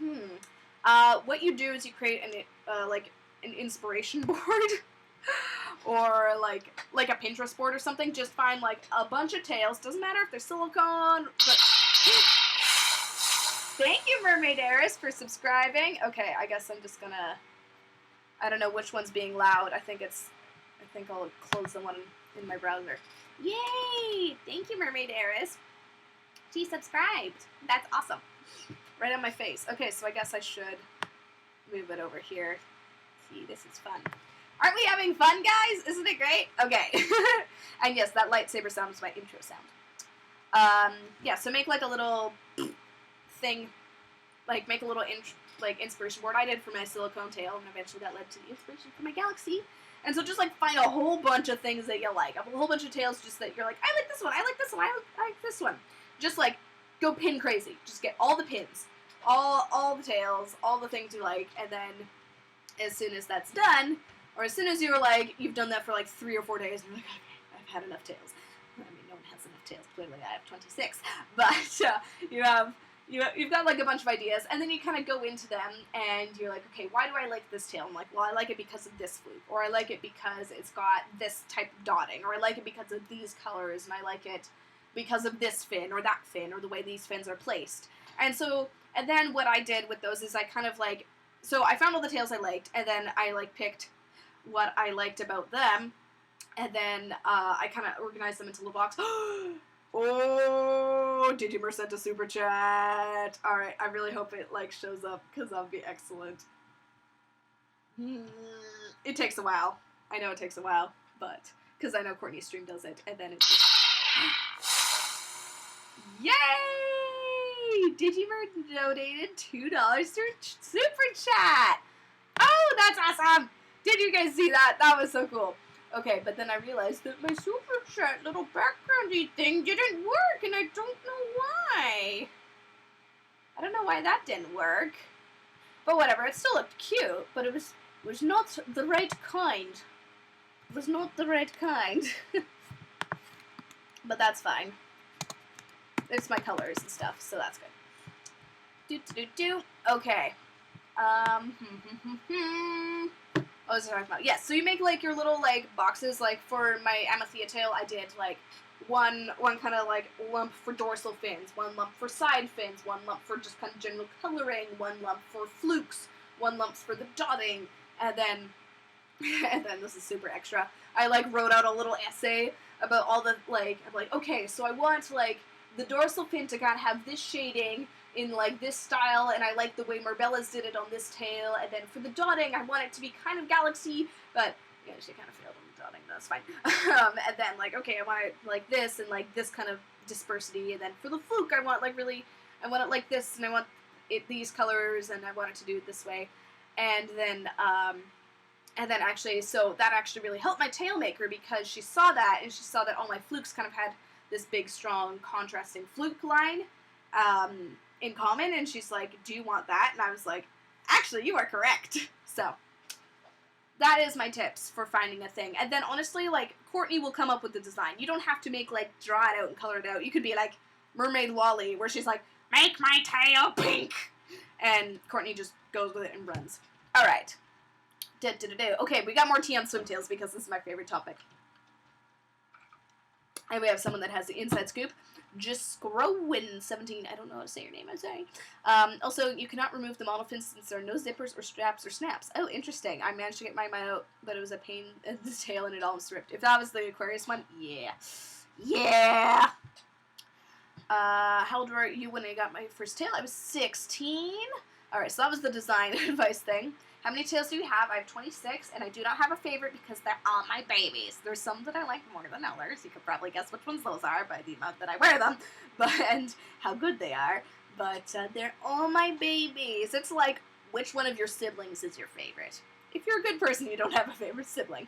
[SPEAKER 1] What you do is you create an inspiration board. Or like a Pinterest board or something. Just find like a bunch of tails. Doesn't matter if they're silicone. But thank you, Mermaid Heiress, for subscribing. Okay, I guess I'm just gonna. I don't know which one's being loud. I think I'll close the one in my browser. Yay! Thank you, Mermaid Heiress. She subscribed. That's awesome. Right on my face. Okay, so I guess I should move it over here. See, this is fun. Aren't we having fun, guys? Isn't it great? Okay. And yes, that lightsaber sound was my intro sound. Yeah, so make like a little thing, like make a little inspiration board. I did for my silicone tail, and eventually that led to the inspiration for my galaxy. And so just like find a whole bunch of things that you like. A whole bunch of tails just that you're like, I like this one, I like this one, I like this one. Just like go pin crazy. Just get all the pins, all the tails, all the things you like, and then as soon as that's done, or as soon as you're like, you've done that for like 3 or 4 days, and you're like, okay, I've had enough tails. I mean, no one has enough tails. Clearly, I have 26. But you've got like a bunch of ideas, and then you kind of go into them, and you're like, okay, why do I like this tail? I'm like, well, I like it because of this fluke, or I like it because it's got this type of dotting, or I like it because of these colors, and I like it because of this fin, or that fin, or the way these fins are placed. And then what I did with those is I kind of like, so I found all the tails I liked, and then I like picked what I liked about them, and then I kind of organized them into a little box. Oh, Digimar sent a super chat. All right, I really hope it like shows up because that'd be excellent. It takes a while. I know it takes a while, but because I know Courtney's stream does it, and then it's just yay! Digimar donated $2 to super chat. Oh, that's awesome! Did you guys see that? That was so cool. Okay, but then I realized that my super chat little backgroundy thing didn't work, and I don't know why. I don't know why that didn't work. But whatever, it still looked cute, but it was not the right kind. It was not the right kind. But that's fine. It's my colors and stuff, so that's good. Okay. what was I talking about? Yes, so you make, like, your little, like, boxes. Like, for my Amathea tail, I did, like, one kind of, like, lump for dorsal fins, one lump for side fins, one lump for just kind of general coloring, one lump for flukes, one lump for the dotting, and then this is super extra, I, like, wrote out a little essay about all the, like, I'm like, okay, so I want, like, the dorsal fin to kind of have this shading in, like, this style, and I like the way Marbella's did it on this tail, and then for the dotting, I want it to be kind of galaxy, but, yeah, she kind of failed on the dotting, that's fine. And then, like, okay, I want it like this, and, like, this kind of dispersity, and then for the fluke, I want, like, really, I want it like this, and I want it these colors, and I want it to do it this way, and then actually, so that actually really helped my tail maker, because she saw that, and she saw that all my flukes kind of had this big, strong, contrasting fluke line, in common, and she's like, do you want that? And I was like, actually, you are correct. So, that is my tips for finding a thing. And then, honestly, like, Courtney will come up with the design. You don't have to make, like, draw it out and color it out. You could be like Mermaid Wally, where she's like, make my tail pink! And Courtney just goes with it and runs. Alright. Okay, we got more tea on swimtails, because this is my favorite topic. And we have someone that has the inside scoop. Just Scrowin17. I don't know how to say your name, I'm sorry. Also, you cannot remove the model fins since there are no zippers or straps or snaps. Oh, interesting. I managed to get mine out, but it was a pain at the tail and it almost ripped. If that was the Aquarius one, yeah. Yeah! How old were you when I got my first tail? I was 16. Alright, so that was the design advice thing. How many tails do you have? I have 26, and I do not have a favorite because they're all my babies. There's some that I like more than others. You could probably guess which ones those are by the amount that I wear them, and how good they are. But they're all my babies. It's like, which one of your siblings is your favorite? If you're a good person, you don't have a favorite sibling.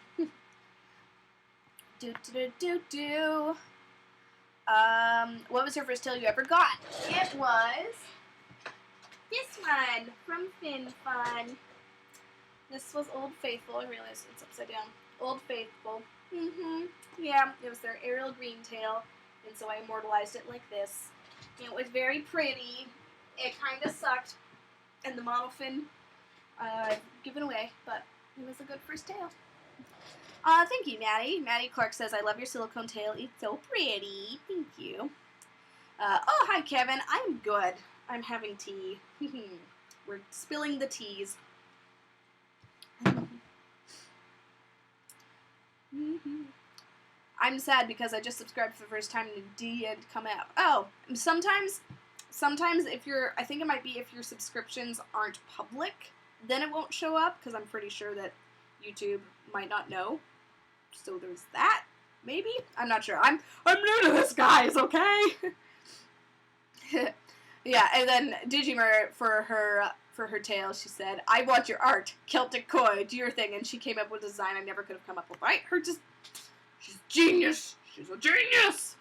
[SPEAKER 1] What was your first tail you ever got? It was this one from FinFun. This was Old Faithful. I realize it's upside down. Old Faithful. Yeah, it was their Ariel green tail, and so I immortalized it like this. It was very pretty. It kind of sucked, and the model fin I've given away, but it was a good first tail. Thank you, Maddie. Maddie Clark says, I love your silicone tail. It's so pretty. Thank you. Oh, hi, Kevin. I'm good. I'm having tea. We're spilling the teas. I'm sad because I just subscribed for the first time and the D had come out. Oh, sometimes if I think it might be if your subscriptions aren't public, then it won't show up, because I'm pretty sure that YouTube might not know. So there's that, maybe? I'm not sure. I'm new to this, guys, okay? Yeah, and then Digimer, for her tail, she said, I want your art, Celtic Koi, do your thing, and she came up with a design I never could have come up with, right? She's genius! She's a genius!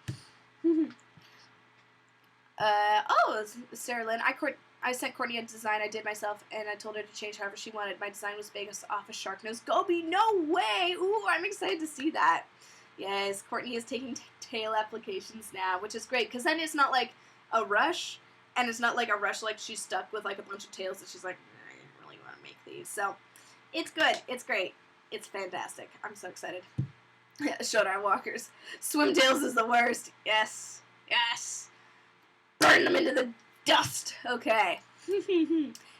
[SPEAKER 1] Sarah Lynn, I sent Courtney a design I did myself, and I told her to change however she wanted. My design was based off a shark nose. Goby, no way! Ooh, I'm excited to see that. Yes, Courtney is taking tail applications now, which is great, because then it's not like a rush, and it's not like a rush like she's stuck with like a bunch of tails that she's like, I didn't really want to make these. So, it's good. It's great. It's fantastic. I'm so excited. Showdown walkers. Swimtails is the worst. Yes. Yes. Burn them into the dust. Okay.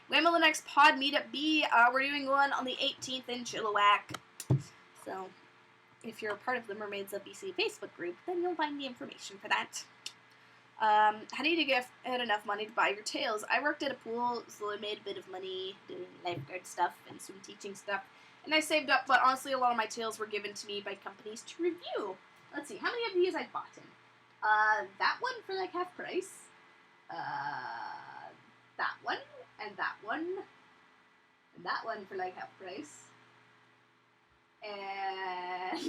[SPEAKER 1] When will the next pod meetup be? We're doing one on the 18th in Chilliwack. So, if you're a part of the Mermaids of BC Facebook group, then you'll find the information for that. How do you get enough money to buy your tails? I worked at a pool, so I made a bit of money doing lifeguard stuff and swim teaching stuff. And I saved up, but honestly, a lot of my tails were given to me by companies to review. Let's see, how many of these I bought in? That one for like half price. That one, and that one, and that one for like half price. And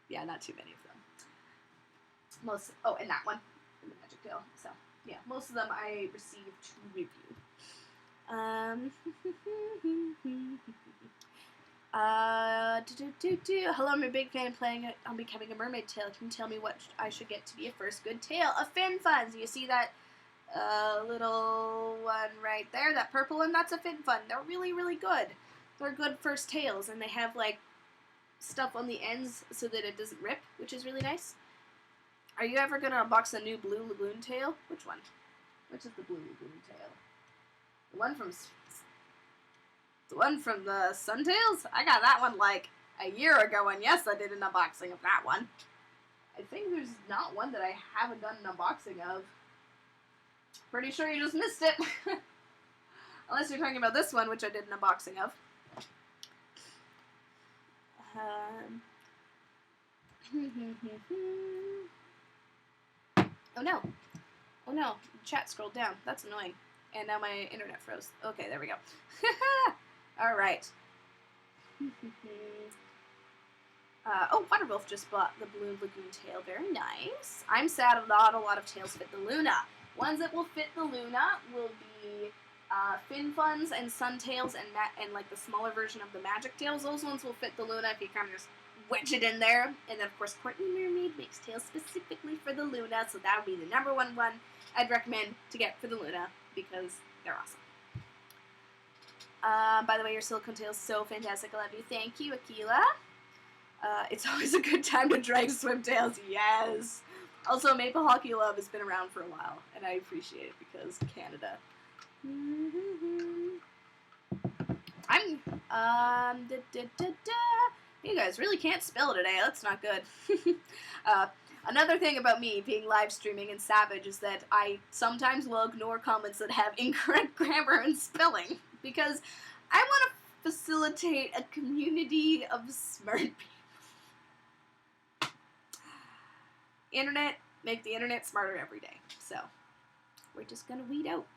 [SPEAKER 1] yeah, not too many of them. And that one, the magic tail. So yeah, most of them I received to review. Hello, I'm a big fan planning on becoming a mermaid tail. Can you tell me what I should get to be a first good tail? A fin fun. So you see that little one right there, that purple one, that's a Fin Fun. They're really, really good. They're good first tails, and they have, like, stuff on the ends so that it doesn't rip, which is really nice. Are you ever going to unbox a new Blue Lagoon tail? Which one? Which is the Blue Lagoon tail? The one from the Suntails? I got that one, like, a year ago, and yes, I did an unboxing of that one. I think there's not one that I haven't done an unboxing of. Pretty sure you just missed it. Unless you're talking about this one, which I did an unboxing of. Oh no. Oh no. Chat scrolled down. That's annoying. And now my internet froze. Okay, there we go. Alright. Oh, Waterwolf just bought the Blue Lagoon tail. Very nice. I'm sad not a lot of tails fit the Luna. Ones that will fit the Luna will be Fin Funs and Suntails and like the smaller version of the Magic Tails. Those ones will fit the Luna if you kind of just wedge it in there. And then, of course, Courtney Mermaid makes tails specifically for the Luna, so that would be the #1 one I'd recommend to get for the Luna because they're awesome. By the way, your silicone tail is so fantastic. I love you. Thank you, Akila. It's always a good time to drag swim tails. Yes. Also, Maple Hockey Love has been around for a while, and I appreciate it because Canada. You guys really can't spell today. That's not good. Another thing about me being live streaming and savage is that I sometimes will ignore comments that have incorrect grammar and spelling because I want to facilitate a community of smart people. Internet, make the internet smarter every day. So, we're just gonna weed out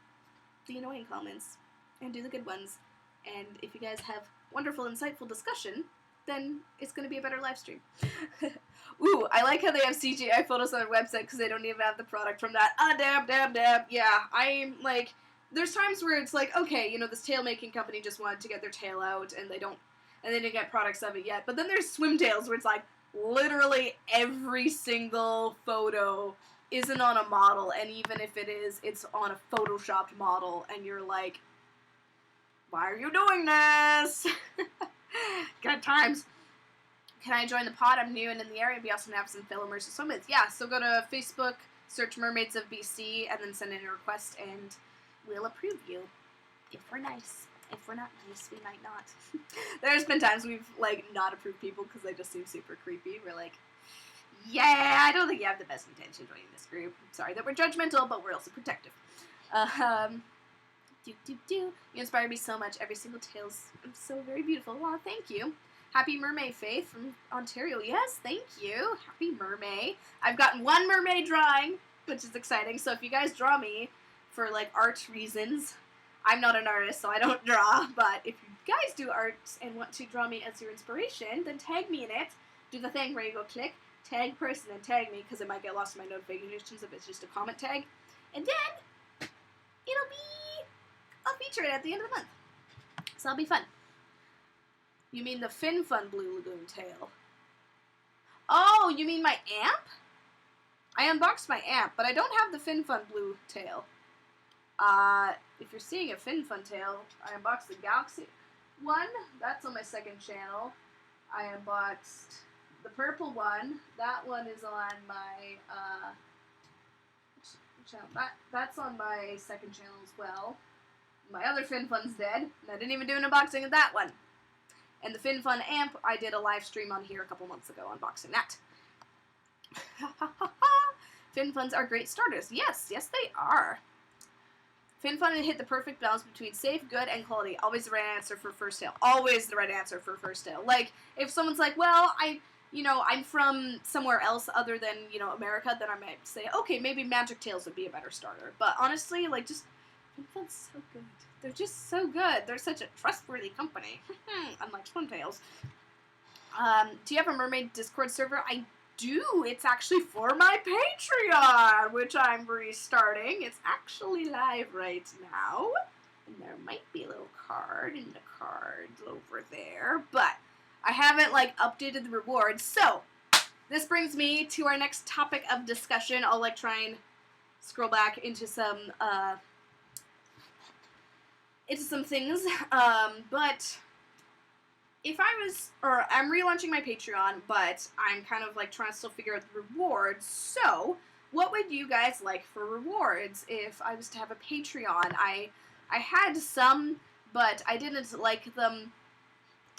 [SPEAKER 1] the annoying comments and do the good ones. And if you guys have wonderful, insightful discussion, then it's gonna be a better live stream. Ooh, I like how they have CGI photos on their website because they don't even have the product from that. Dab. Yeah, I'm like, there's times where it's like, okay, you know, this tail making company just wanted to get their tail out and they didn't get products of it yet. But then there's swim tails where it's like, literally every single photo isn't on a model, and even if it is, it's on a photoshopped model, and you're like, why are you doing this? Good times. Can I join the pod? I'm new and in the area. It'd be awesome to have some fellow immersive swimmers. Yeah, so go to Facebook, search Mermaids of BC, and then send in a request, and we'll approve you. If we're nice. If we're not nice, we might not. There's been times we've, like, not approved people because they just seem super creepy. We're like, yeah, I don't think you have the best intention joining this group. I'm sorry that we're judgmental, but we're also protective. You inspire me so much. Every single tale's so very beautiful. Aw, thank you. Happy Mermaid Faith from Ontario. Yes, thank you. Happy Mermaid. I've gotten one mermaid drawing, which is exciting. So if you guys draw me for, like, art reasons, I'm not an artist, so I don't draw, but if you guys do arts and want to draw me as your inspiration, then tag me in it. Do the thing where you go click, tag person, and tag me, because it might get lost in my notifications if it's just a comment tag. And then, I'll feature it at the end of the month. So that'll be fun. You mean the Fin Fun Blue Lagoon tail? Oh, you mean my amp? I unboxed my amp, but I don't have the Fin Fun Blue tail. If you're seeing a Fin Fun tail, I unboxed the Galaxy one. That's on my second channel. I unboxed the purple one. That one is on my, channel. That's on my second channel as well. My other Fin Fun's dead, and I didn't even do an unboxing of that one. And the Fin Fun amp, I did a live stream on here a couple months ago unboxing that. Fin Funs are great starters. Yes, they are. Fin Fun hit the perfect balance between safe, good, and quality. Always the right answer for first tail. Always the right answer for first tail. Like, if someone's like, well, I'm from somewhere else other than, America, then I might say, okay, maybe Magic Tails would be a better starter. But honestly, like, just, Fin Fun's so good. They're just so good. They're such a trustworthy company. Unlike Swim Tails. Do you have a Mermaid Discord server? I do. It's actually for my Patreon, which I'm restarting. It's actually live right now. And there might be a little card in the cards over there. But I haven't, updated the rewards. So, this brings me to our next topic of discussion. I'll, try and scroll back into some things. But if I was, or I'm relaunching my Patreon, but I'm kind of like trying to still figure out the rewards. So, what would you guys like for rewards if I was to have a Patreon? I had some, but I didn't like them.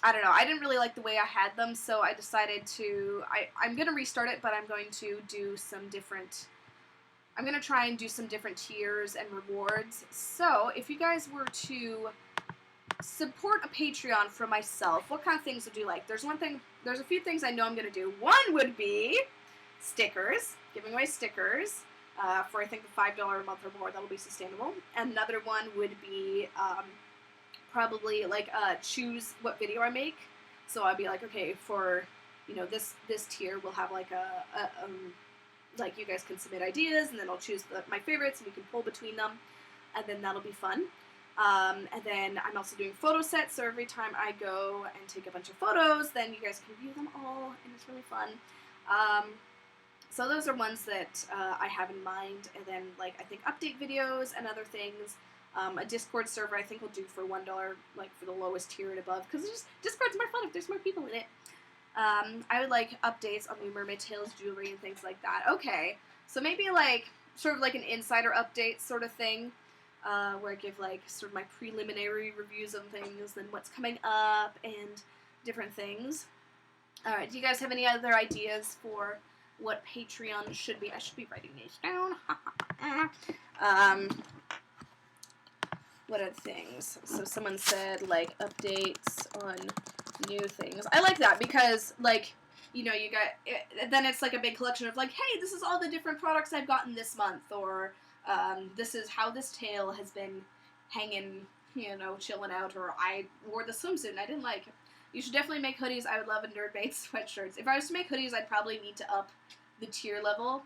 [SPEAKER 1] I don't know, I didn't really like the way I had them, so I decided to, I'm going to restart it, but I'm going to do some different, I'm going to try and do some different tiers and rewards. So, if you guys were to support a Patreon for myself, what kind of things would you like? There's a few things I know I'm going to do. One would be stickers, giving away stickers for I think the $5 a month or more. That'll be sustainable. Another one would be probably like choose what video I make. So I'd be like, okay, for this tier, we'll have like like you guys can submit ideas, and then I'll choose my favorites, and we can pull between them, and then that'll be fun. And then I'm also doing photo sets, so every time I go and take a bunch of photos, then you guys can view them all, and it's really fun. So those are ones that I have in mind, and then like I think update videos and other things. A Discord server I think will do for $1, like for the lowest tier and above, because Discord's more fun if there's more people in it. I would like updates on new Mermaid Tales jewelry and things like that. Okay, so maybe like sort of like an insider update sort of thing, where I give like sort of my preliminary reviews of things and what's coming up and different things. Alright, do you guys have any other ideas for what Patreon should be? I should be writing these down. What are things? So someone said, like, updates on new things. I like that because, like, you got, then it's like a big collection of, like, hey, this is all the different products I've gotten this month, or, this is how this tail has been hanging, chilling out, or I wore the swimsuit and I didn't like it. You should definitely make hoodies. I would love a Nerdbait sweatshirts. If I was to make hoodies, I'd probably need to up the tier level.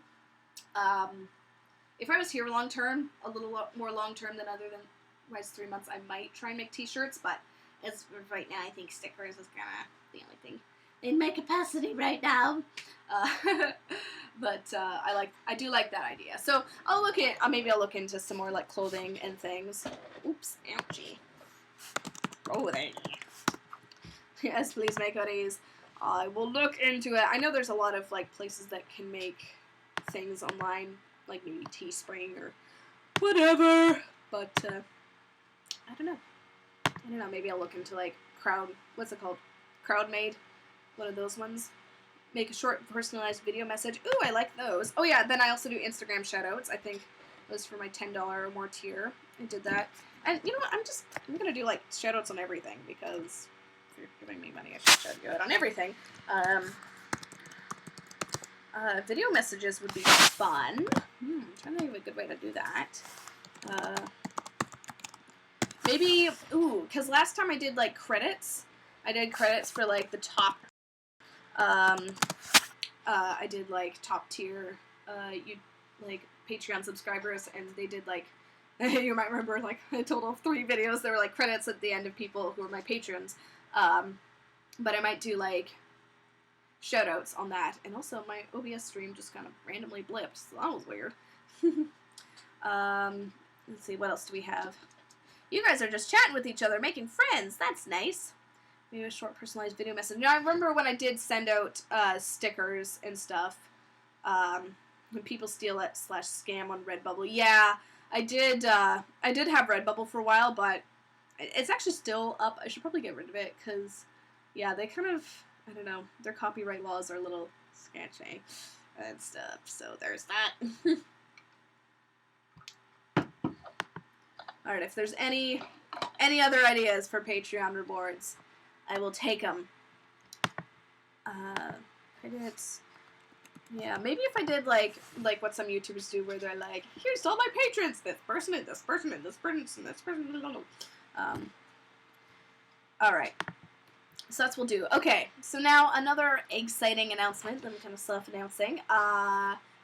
[SPEAKER 1] If I was here long term, a little more long term than other than 3 months, I might try and make t-shirts, but as of right now, I think stickers is kind of the only thing in my capacity right now. But I do like that idea. So I'll look at, maybe I'll look into some more like clothing and things. Oops, ouchie. Clothing. Yes, please make hoodies. I will look into it. I know there's a lot of like places that can make things online, like maybe Teespring or whatever. But I don't know. Maybe I'll look into like what's it called? CrowdMade. One of those ones. Make a short personalized video message. Ooh, I like those. Oh yeah, then I also do Instagram shoutouts. I think it was for my $10 or more tier. I did that. And you know what? I'm gonna do like shoutouts on everything, because if you're giving me money, I should do it on everything. Video messages would be fun. I'm trying to think of a good way to do that. Maybe, because last time I did, like, credits. I did credits for, like, the top, I did, like, top tier, Patreon subscribers, and they did, like, you might remember, like, a total of 3 videos. There were, like, credits at the end of people who were my patrons. But I might do, like, shoutouts on that. And also, my OBS stream just kind of randomly blipped, so that was weird. Let's see, what else do we have? You guys are just chatting with each other, making friends. That's nice. Maybe a short personalized video message. Now, I remember when I did send out stickers and stuff, when people steal it / scam on Redbubble. Yeah, I did have Redbubble for a while, but it's actually still up. I should probably get rid of it, because, yeah, they kind of, I don't know, their copyright laws are a little sketchy and stuff, so there's that. Alright, if there's any other ideas for Patreon rewards, I will take them. Yeah, maybe if I did, like what some YouTubers do, where they're like, here's all my patrons, this person, and this person, and this person, and this person, alright. So that's what we'll do. Okay, so now another exciting announcement. I'm kind of self-announcing.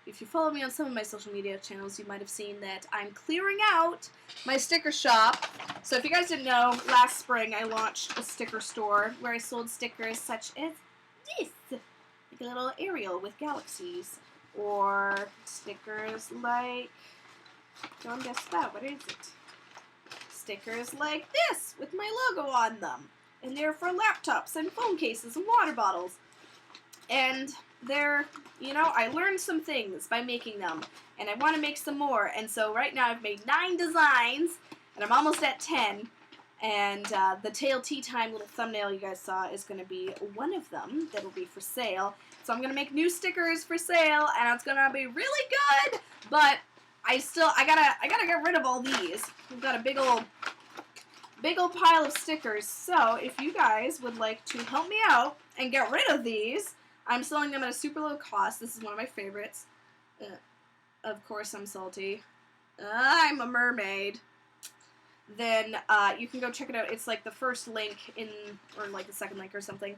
[SPEAKER 1] If you follow me on some of my social media channels, you might have seen that I'm clearing out my sticker shop. So if you guys didn't know, last spring I launched a sticker store where I sold stickers such as this. Like a little Ariel with galaxies. Or stickers like Don't guess that. What is it? Stickers like this with my logo on them. And they're for laptops and phone cases and water bottles. And they're, you know, I learned some things by making them. And I want to make some more. And so right now I've made 9 designs. And I'm almost at 10. And the Tail Tea Time little thumbnail you guys saw is going to be one of them that will be for sale. So I'm going to make new stickers for sale. And it's going to be really good. But I gotta get rid of all these. We've got a big old pile of stickers. So if you guys would like to help me out and get rid of these, I'm selling them at a super low cost. This is one of my favorites. Of course I'm salty. I'm a mermaid. Then you can go check it out. It's like the first link in, or like the second link or something.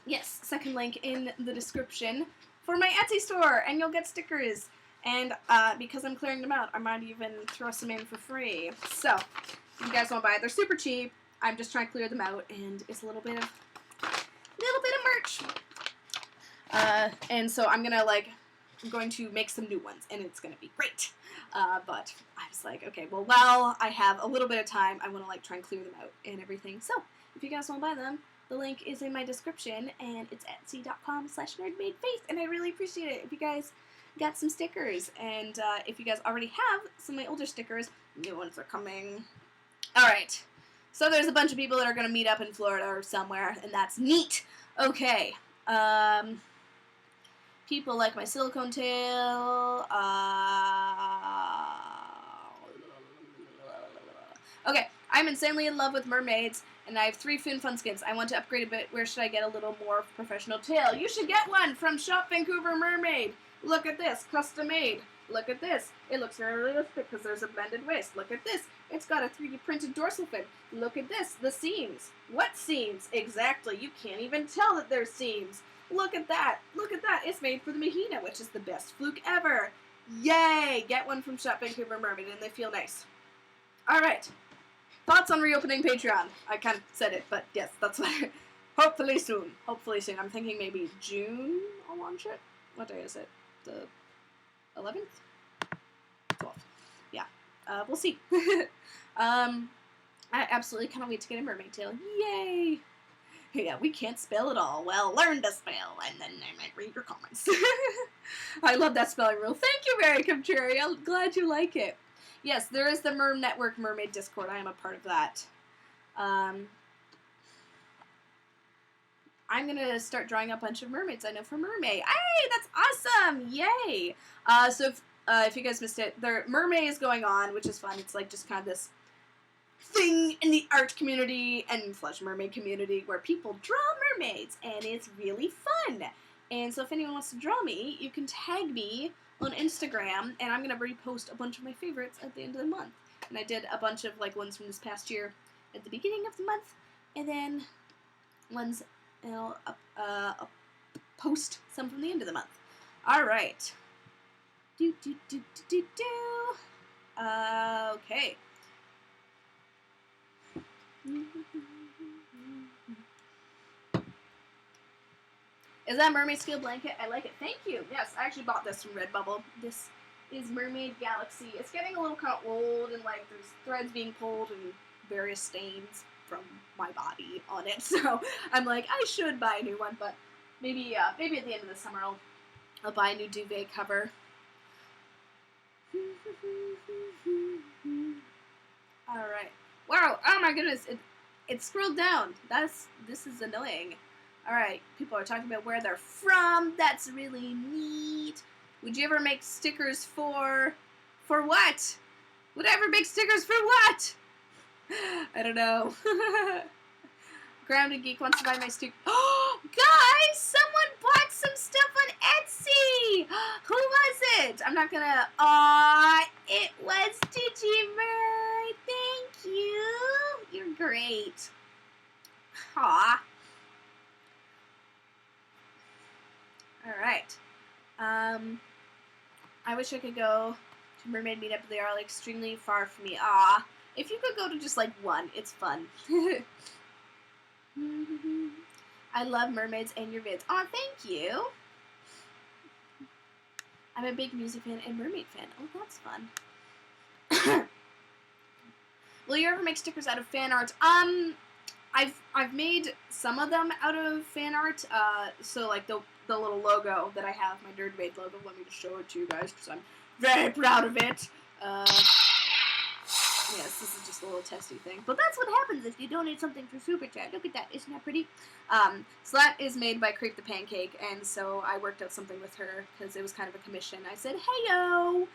[SPEAKER 1] Yes, second link in the description for my Etsy store, and you'll get stickers. And because I'm clearing them out, I might even throw some in for free. So, if you guys want to buy it, they're super cheap. I'm just trying to clear them out, and it's a little bit of merch. And so I'm going to make some new ones, and it's gonna be great. But I was like, okay, well, while I have a little bit of time, I want to try and clear them out and everything. So, if you guys want to buy them, the link is in my description, and it's etsy.com/nerdmadefaith, and I really appreciate it if you guys got some stickers. And if you guys already have some of my older stickers, new ones are coming. Alright, so there's a bunch of people that are going to meet up in Florida or somewhere, and that's neat. Okay, people like my silicone tail, okay, I'm insanely in love with mermaids, and I have 3 Foon Fun skins. I want to upgrade a bit. Where should I get a little more professional tail? You should get one from Shop Vancouver Mermaid. Look at this, custom made. Look at this. It looks very realistic because there's a bended waist. Look at this. It's got a 3D printed dorsal fin. Look at this, the seams. What seams? Exactly. You can't even tell that there's seams. Look at that. Look at that. It's made for the Mahina, which is the best fluke ever. Yay! Get one from Shop Vancouver Mermaid, and they feel nice. Alright. Thoughts on reopening Patreon? I kind of said it, but yes, that's what hopefully soon. Hopefully soon. I'm thinking maybe June I'll launch it. What day is it? The 11th? 12th. Yeah. We'll see. I absolutely cannot wait to get a mermaid tail. Yay! Yeah, we can't spell it all. Well, learn to spell, and then I might read your comments. I love that spelling rule. Thank you, Mary Contrary. I'm glad you like it. Yes, there is the Merm Network Mermaid Discord. I am a part of that. I'm going to start drawing a bunch of mermaids I know from Mermaid. Hey, that's awesome! Yay! So if you guys missed it, Mermaid is going on, which is fun. It's like just kind of this thing in the art community and / mermaid community where people draw mermaids, and it's really fun. And so if anyone wants to draw me, you can tag me on Instagram, and I'm going to repost a bunch of my favorites at the end of the month. And I did a bunch of ones from this past year at the beginning of the month, and then ones I'll post some from the end of the month. Alright. Okay. Is that Mermaid Steel Blanket? I like it. Thank you. Yes, I actually bought this from Redbubble. This is Mermaid Galaxy. It's getting a little kind of old, and there's threads being pulled and various stains from my body on it. So I'm like, I should buy a new one, but maybe at the end of the summer I'll buy a new duvet cover. All right. Wow. Oh my goodness. It scrolled down. This is annoying. Alright, people are talking about where they're from. That's really neat. Would you ever make stickers for what? Would I ever make stickers for what? I don't know. Grounded Geek wants to buy my sticker. Oh, guys, someone bought some stuff on Etsy. Who was it? I'm not gonna. It was Digimur. Thank you. You're great. Aw. Alright. I wish I could go to Mermaid Meetup, but they are extremely far from me. If you could go to just one, it's fun. I love mermaids and your vids. Aw, thank you. I'm a big music fan and mermaid fan. Oh, that's fun. Will you ever make stickers out of fan art? I've made some of them out of fan art. So like the little logo that I have, my Nerd Made logo. Let me just show it to you guys because I'm very proud of it. Yes, this is just a little testy thing. But that's what happens if you donate something through Super Chat. Look at that. Isn't that pretty? So that is made by Creep the Pancake, and so I worked out something with her because it was kind of a commission. I said, hey, yo!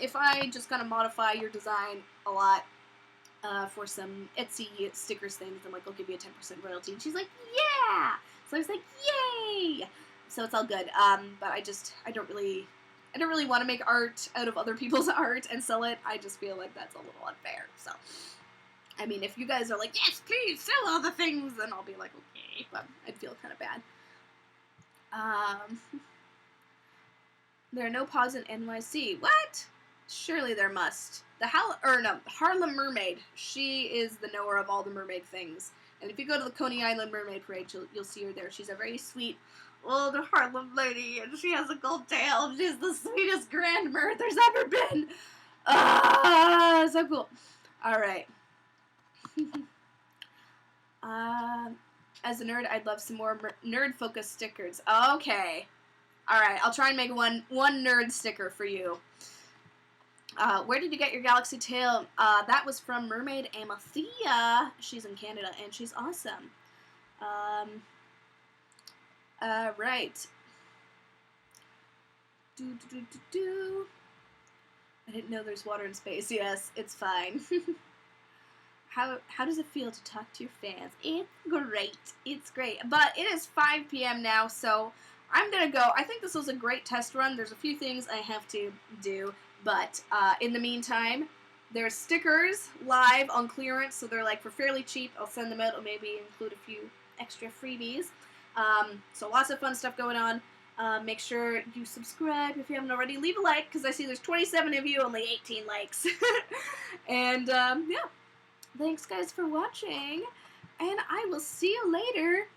[SPEAKER 1] If I just kind of modify your design a lot for some Etsy stickers things, then, like, I'll give you a 10% royalty. And she's like, yeah! So I was like, yay! So it's all good. But I don't really want to make art out of other people's art and sell it. I just feel like that's a little unfair. So, I mean, if you guys are like, yes, please sell all the things, then I'll be like, okay, but I'd feel kind of bad. There are no paws in NYC. What? Surely there must. The Harlem Mermaid. She is the knower of all the mermaid things. And if you go to the Coney Island Mermaid Parade, you'll see her there. She's a very sweet old Harlem lady, and she has a gold tail. She's the sweetest grandma there's ever been. Ah, so cool. All right. As a nerd, I'd love some more nerd-focused stickers. Okay. All right, I'll try and make one nerd sticker for you. Where did you get your galaxy tail? That was from Mermaid Amathea. She's in Canada, and she's awesome. Right. I didn't know there's water in space. Yes, it's fine. How does it feel to talk to your fans? It's great. It's great. But it is 5 p.m. now, so I'm going to go. I think this was a great test run. There's a few things I have to do, but in the meantime, there's stickers live on clearance, so they're like for fairly cheap. I'll send them out. I'll maybe include a few extra freebies. So lots of fun stuff going on. Make sure you subscribe if you haven't already. Leave a like, because I see there's 27 of you, only 18 likes. And, yeah. Thanks, guys, for watching. And I will see you later.